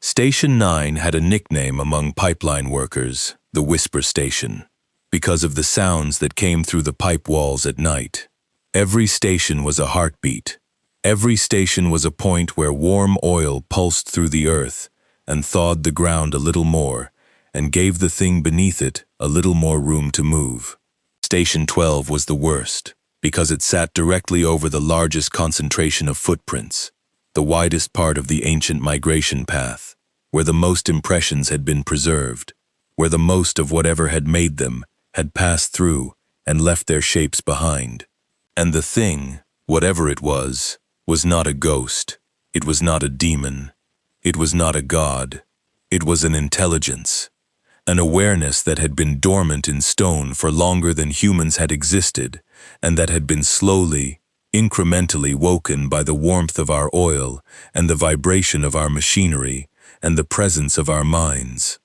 Station 9 had a nickname among pipeline workers, the Whisper Station, because of the sounds that came through the pipe walls at night. Every station was a heartbeat. Every station was a point where warm oil pulsed through the earth and thawed the ground a little more and gave the thing beneath it a little more room to move. Station 12 was the worst, because it sat directly over the largest concentration of footprints, the widest part of the ancient migration path, where the most impressions had been preserved, where the most of whatever had made them had passed through and left their shapes behind. And the thing, whatever it was not a ghost, it was not a demon, it was not a god, it was an intelligence, an awareness that had been dormant in stone for longer than humans had existed, and that had been slowly, incrementally woken by the warmth of our oil and the vibration of our machinery and the presence of our minds.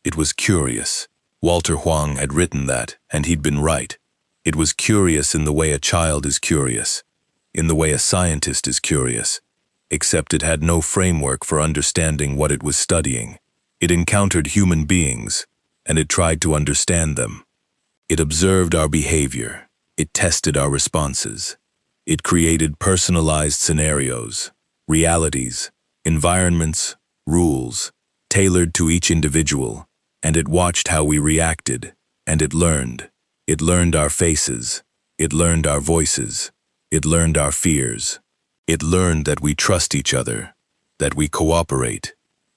It was curious. Walter Huang had written that, and he'd been right. It was curious in the way a child is curious, in the way a scientist is curious, except it had no framework for understanding what it was studying. It encountered human beings, and it tried to understand them. It observed our behavior. It tested our responses. It created personalized scenarios, realities, environments, rules, tailored to each individual, and it watched how we reacted, and it learned. It learned our faces. It learned our voices. It learned our fears. It learned that we trust each other, that we cooperate,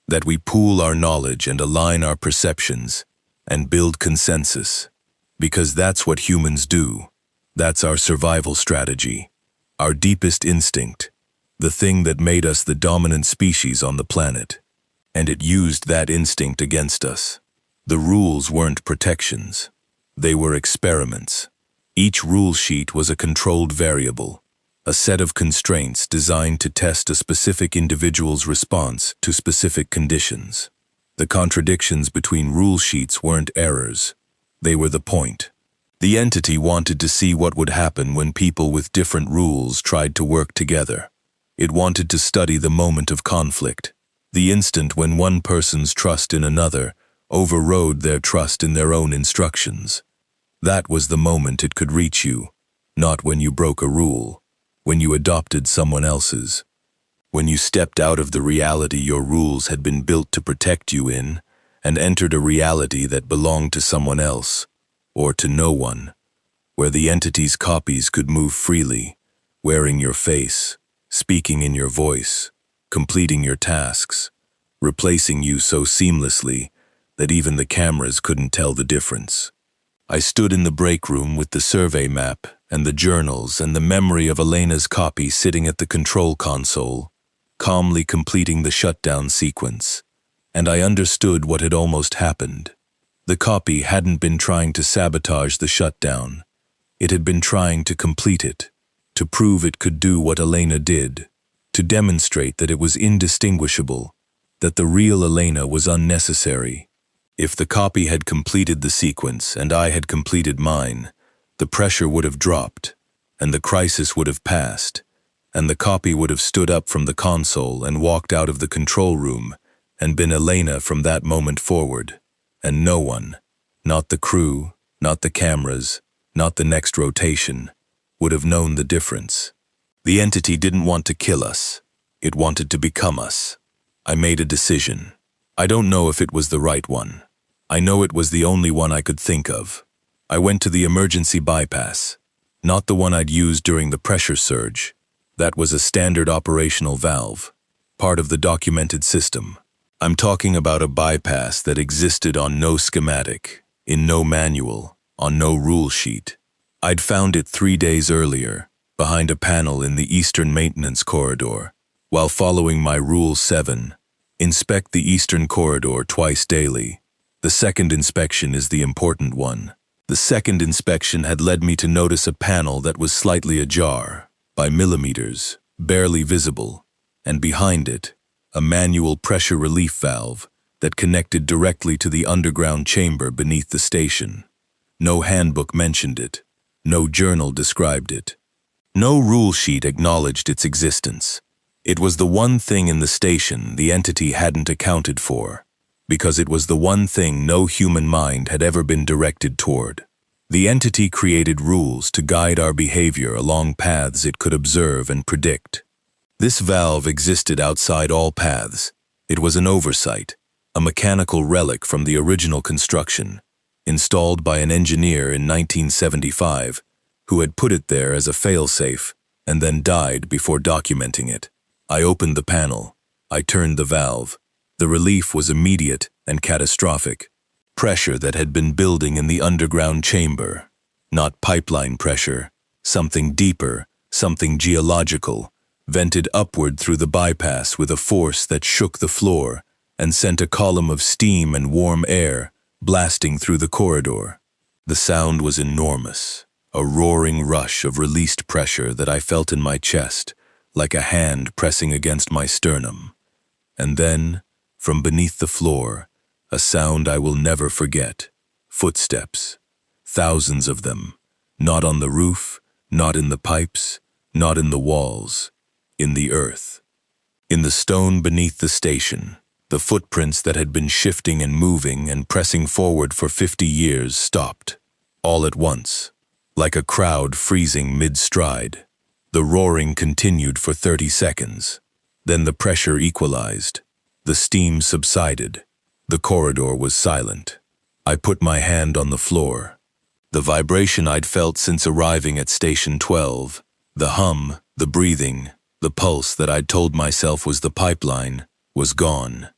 that we pool our knowledge and align our perceptions, and build consensus, because that's what humans do. That's our survival strategy, our deepest instinct, the thing that made us the dominant species on the planet. And it used that instinct against us. The rules weren't protections. They were experiments. Each rule sheet was a controlled variable, a set of constraints designed to test a specific individual's response to specific conditions. The contradictions between rule sheets weren't errors. They were the point. The entity wanted to see what would happen when people with different rules tried to work together. It wanted to study the moment of conflict, the instant when one person's trust in another overrode their trust in their own instructions. That was the moment it could reach you, not when you broke a rule, when you adopted someone else's, when you stepped out of the reality your rules had been built to protect you in and entered a reality that belonged to someone else, or to no one, where the entity's copies could move freely, wearing your face, speaking in your voice, completing your tasks, replacing you so seamlessly that even the cameras couldn't tell the difference. I stood in the break room with the survey map and the journals and the memory of Elena's copy sitting at the control console, calmly completing the shutdown sequence, and I understood what had almost happened. The copy hadn't been trying to sabotage the shutdown. It had been trying to complete it, to prove it could do what Elena did, to demonstrate that it was indistinguishable, that the real Elena was unnecessary. If the copy had completed the sequence and I had completed mine, the pressure would have dropped, and the crisis would have passed, and the copy would have stood up from the console and walked out of the control room and been Elena from that moment forward. And no one, not the crew, not the cameras, not the next rotation, would have known the difference. The entity didn't want to kill us. It wanted to become us. I made a decision. I don't know if it was the right one. I know it was the only one I could think of. I went to the emergency bypass, not the one I'd used during the pressure surge. That was a standard operational valve, part of the documented system. I'm talking about a bypass that existed on no schematic, in no manual, on no rule sheet. I'd found it 3 days earlier, behind a panel in the Eastern Maintenance Corridor, while following my Rule 7, inspect the Eastern Corridor twice daily. The second inspection is the important one. The second inspection had led me to notice a panel that was slightly ajar, by millimeters, barely visible, and behind it, a manual pressure relief valve that connected directly to the underground chamber beneath the station. No handbook mentioned it. No journal described it. No rule sheet acknowledged its existence. It was the one thing in the station the entity hadn't accounted for, because it was the one thing no human mind had ever been directed toward. The entity created rules to guide our behavior along paths it could observe and predict. This valve existed outside all paths. It was an oversight, a mechanical relic from the original construction, installed by an engineer in 1975, who had put it there as a failsafe and then died before documenting it. I opened the panel. I turned the valve. The relief was immediate and catastrophic. Pressure that had been building in the underground chamber. Not pipeline pressure, something deeper, something geological, vented upward through the bypass with a force that shook the floor and sent a column of steam and warm air blasting through the corridor. The sound was enormous, a roaring rush of released pressure that I felt in my chest, like a hand pressing against my sternum. And then, from beneath the floor, a sound I will never forget. Footsteps. Thousands of them. Not on the roof, not in the pipes, not in the walls. In the earth. In the stone beneath the station, the footprints that had been shifting and moving and pressing forward for 50 years stopped. All at once. Like a crowd freezing mid-stride. The roaring continued for 30 seconds. Then the pressure equalized. The steam subsided. The corridor was silent. I put my hand on the floor. The vibration I'd felt since arriving at Station 12, the hum, the breathing, the pulse that I'd told myself was the pipeline, was gone.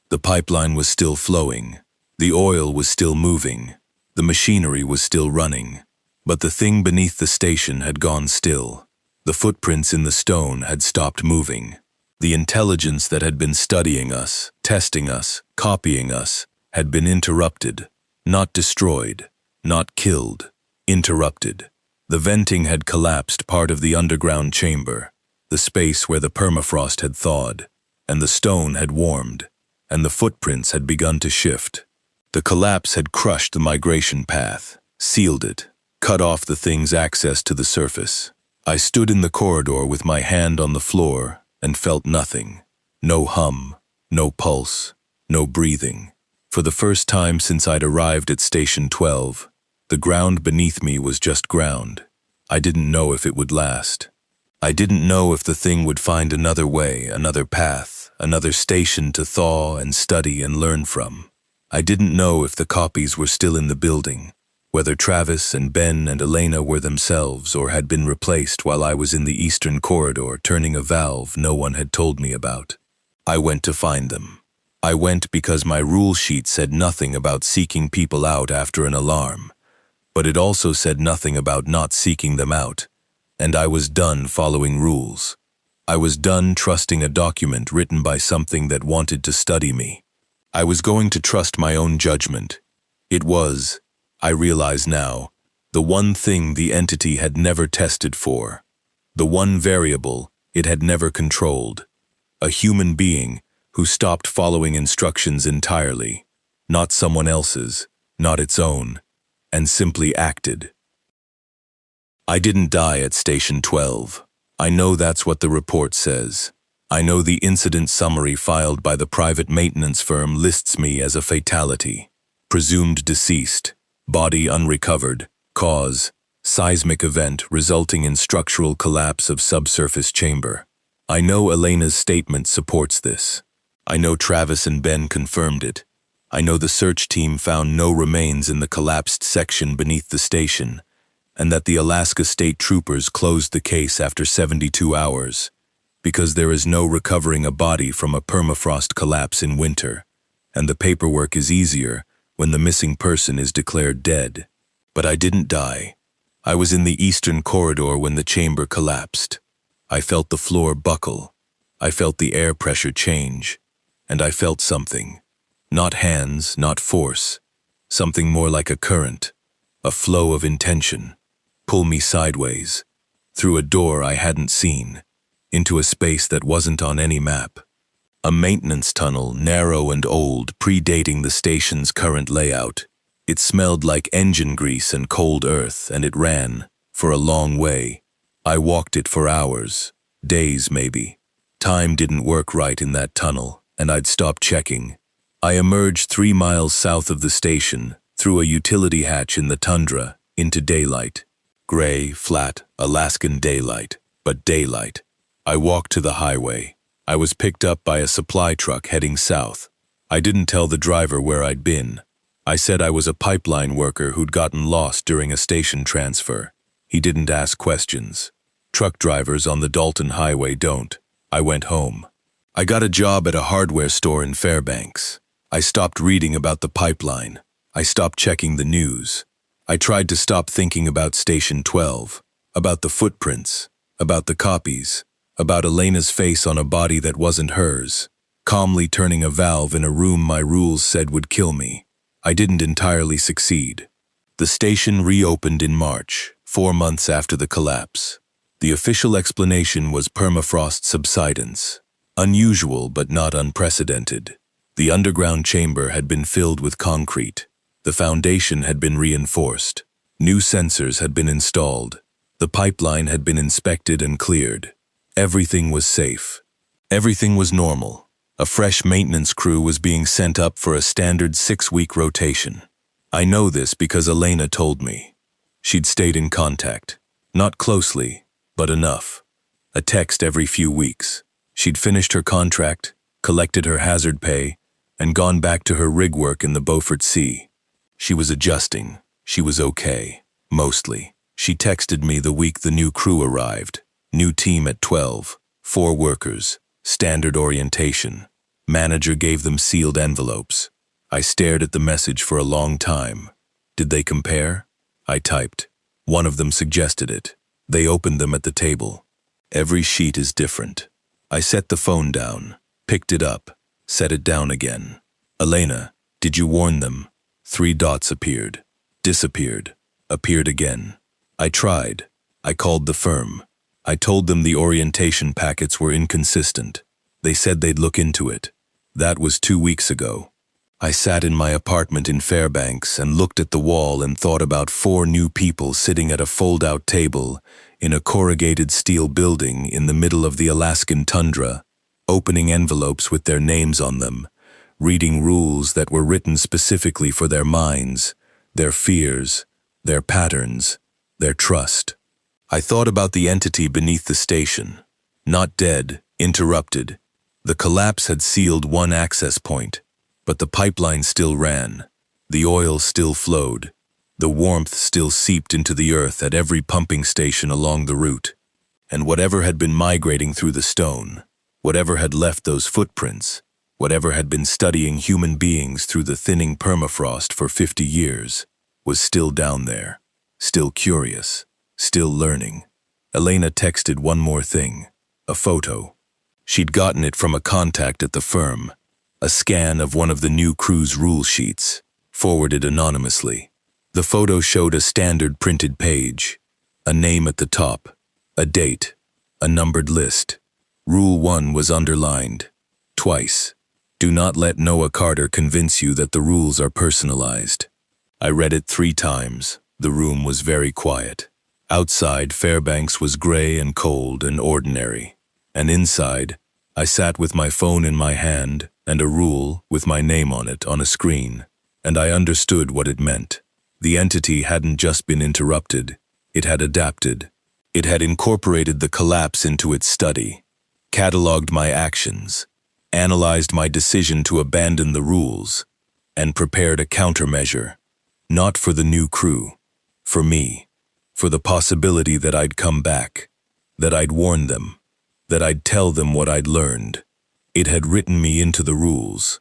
The pipeline was still flowing. The oil was still moving. The machinery was still running. But the thing beneath the station had gone still. The footprints in the stone had stopped moving. The intelligence that had been studying us, testing us, copying us, had been interrupted. Not destroyed, not killed, interrupted. The venting had collapsed part of the underground chamber, the space where the permafrost had thawed, and the stone had warmed, and the footprints had begun to shift. The collapse had crushed the migration path, sealed it, cut off the thing's access to the surface. I stood in the corridor with my hand on the floor and felt nothing. No hum, no pulse, no breathing. For the first time since I'd arrived at Station 12, the ground beneath me was just ground. I didn't know if it would last. I didn't know if the thing would find another way, another path, another station to thaw and study and learn from. I didn't know if the copies were still in the building, whether Travis and Ben and Elena were themselves or had been replaced while I was in the Eastern Corridor turning a valve no one had told me about. I went to find them. I went because my rule sheet said nothing about seeking people out after an alarm, but it also said nothing about not seeking them out. And I was done following rules. I was done trusting a document written by something that wanted to study me. I was going to trust my own judgment. It was, I realize now, the one thing the entity had never tested for. The one variable it had never controlled. A human being who stopped following instructions entirely, not someone else's, not its own, and simply acted. I didn't die at Station 12. I know that's what the report says. I know the incident summary filed by the private maintenance firm lists me as a fatality. Presumed deceased, body unrecovered, cause, seismic event resulting in structural collapse of subsurface chamber. I know Elena's statement supports this. I know Travis and Ben confirmed it. I know the search team found no remains in the collapsed section beneath the station, and that the Alaska State Troopers closed the case after 72 hours, because there is no recovering a body from a permafrost collapse in winter, and the paperwork is easier when the missing person is declared dead. But I didn't die. I was in the eastern corridor when the chamber collapsed. I felt the floor buckle. I felt the air pressure change. And I felt something. Not hands, not force. Something more like a current. A flow of intention. Pull me sideways. Through a door I hadn't seen. Into a space that wasn't on any map. A maintenance tunnel, narrow and old, predating the station's current layout. It smelled like engine grease and cold earth, and it ran, for a long way. I walked it for hours, days maybe. Time didn't work right in that tunnel, and I'd stopped checking. I emerged 3 miles south of the station, through a utility hatch in the tundra, into daylight. Gray, flat, Alaskan daylight, but daylight. I walked to the highway. I was picked up by a supply truck heading south. I didn't tell the driver where I'd been. I said I was a pipeline worker who'd gotten lost during a station transfer. He didn't ask questions. Truck drivers on the Dalton Highway don't. I went home. I got a job at a hardware store in Fairbanks. I stopped reading about the pipeline. I stopped checking the news. I tried to stop thinking about Station 12, about the footprints, about the copies, about Elena's face on a body that wasn't hers, calmly turning a valve in a room my rules said would kill me. I didn't entirely succeed. The station reopened in March, 4 months after the collapse. The official explanation was permafrost subsidence. Unusual but not unprecedented. The underground chamber had been filled with concrete. The foundation had been reinforced. New sensors had been installed. The pipeline had been inspected and cleared. Everything was safe. Everything was normal. A fresh maintenance crew was being sent up for a standard 6-week rotation. I know this because Elena told me. She'd stayed in contact. Not closely, but enough. A text every few weeks. She'd finished her contract, collected her hazard pay, and gone back to her rig work in the Beaufort Sea. She was adjusting. She was okay. Mostly. She texted me the week the new crew arrived. New team at 12. 4 workers. Standard orientation. Manager gave them sealed envelopes. I stared at the message for a long time. Did they compare? I typed. One of them suggested it. They opened them at the table. Every sheet is different. I set the phone down, picked it up, set it down again. Elena, did you warn them? 3 dots appeared, disappeared, appeared again. I tried. I called the firm. I told them the orientation packets were inconsistent. They said they'd look into it. That was 2 weeks ago. I sat in my apartment in Fairbanks and looked at the wall and thought about 4 new people sitting at a fold-out table in a corrugated steel building in the middle of the Alaskan tundra, opening envelopes with their names on them, reading rules that were written specifically for their minds, their fears, their patterns, their trust. I thought about the entity beneath the station. Not dead, interrupted. The collapse had sealed one access point, but the pipeline still ran. The oil still flowed. The warmth still seeped into the earth at every pumping station along the route. And whatever had been migrating through the stone, whatever had left those footprints, whatever had been studying human beings through the thinning permafrost for 50 years, was still down there. still curious, still learning. Elena texted one more thing, a photo. She'd gotten it from a contact at the firm, a scan of one of the new crew's rule sheets, forwarded anonymously. The photo showed a standard printed page, a name at the top, a date, a numbered list. Rule 1 was underlined, twice. Do not let Noah Carter convince you that the rules are personalized. I read it 3 times. The room was very quiet. Outside, Fairbanks was gray and cold and ordinary. And inside, I sat with my phone in my hand and a rule with my name on it on a screen, and I understood what it meant. The entity hadn't just been interrupted, it had adapted. It had incorporated the collapse into its study, cataloged my actions, analyzed my decision to abandon the rules, and prepared a countermeasure. Not for the new crew, for me, for the possibility that I'd come back, that I'd warn them, that I'd tell them what I'd learned. It had written me into the rules.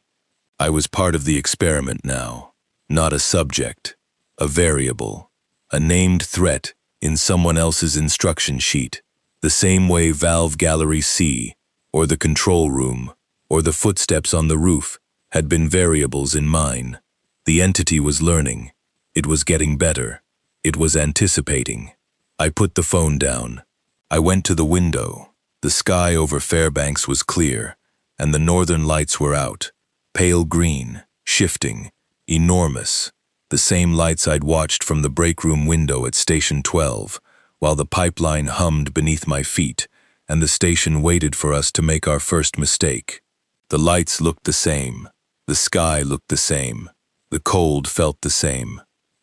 I was part of the experiment now, not a subject, a variable, a named threat in someone else's instruction sheet, the same way Valve Gallery C, or the control room, or the footsteps on the roof had been variables in mine. The entity was learning. It was getting better. It was anticipating. I put the phone down. I went to the window. The sky over Fairbanks was clear, and the northern lights were out, pale green, shifting, enormous, the same lights I'd watched from the break room window at Station 12, while the pipeline hummed beneath my feet, and the station waited for us to make our first mistake. The lights looked the same, the sky looked the same, the cold felt the same.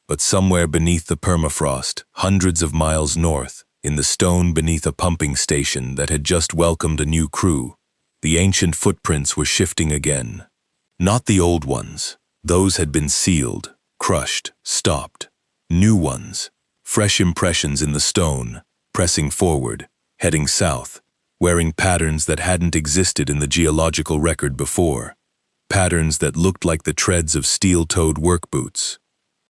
But somewhere beneath the permafrost, hundreds of miles north, in the stone beneath a pumping station that had just welcomed a new crew, the ancient footprints were shifting again. Not the old ones. Those had been sealed, crushed, stopped. New ones, fresh impressions in the stone, pressing forward, heading south, wearing patterns that hadn't existed in the geological record before. Patterns that looked like the treads of steel-toed work boots.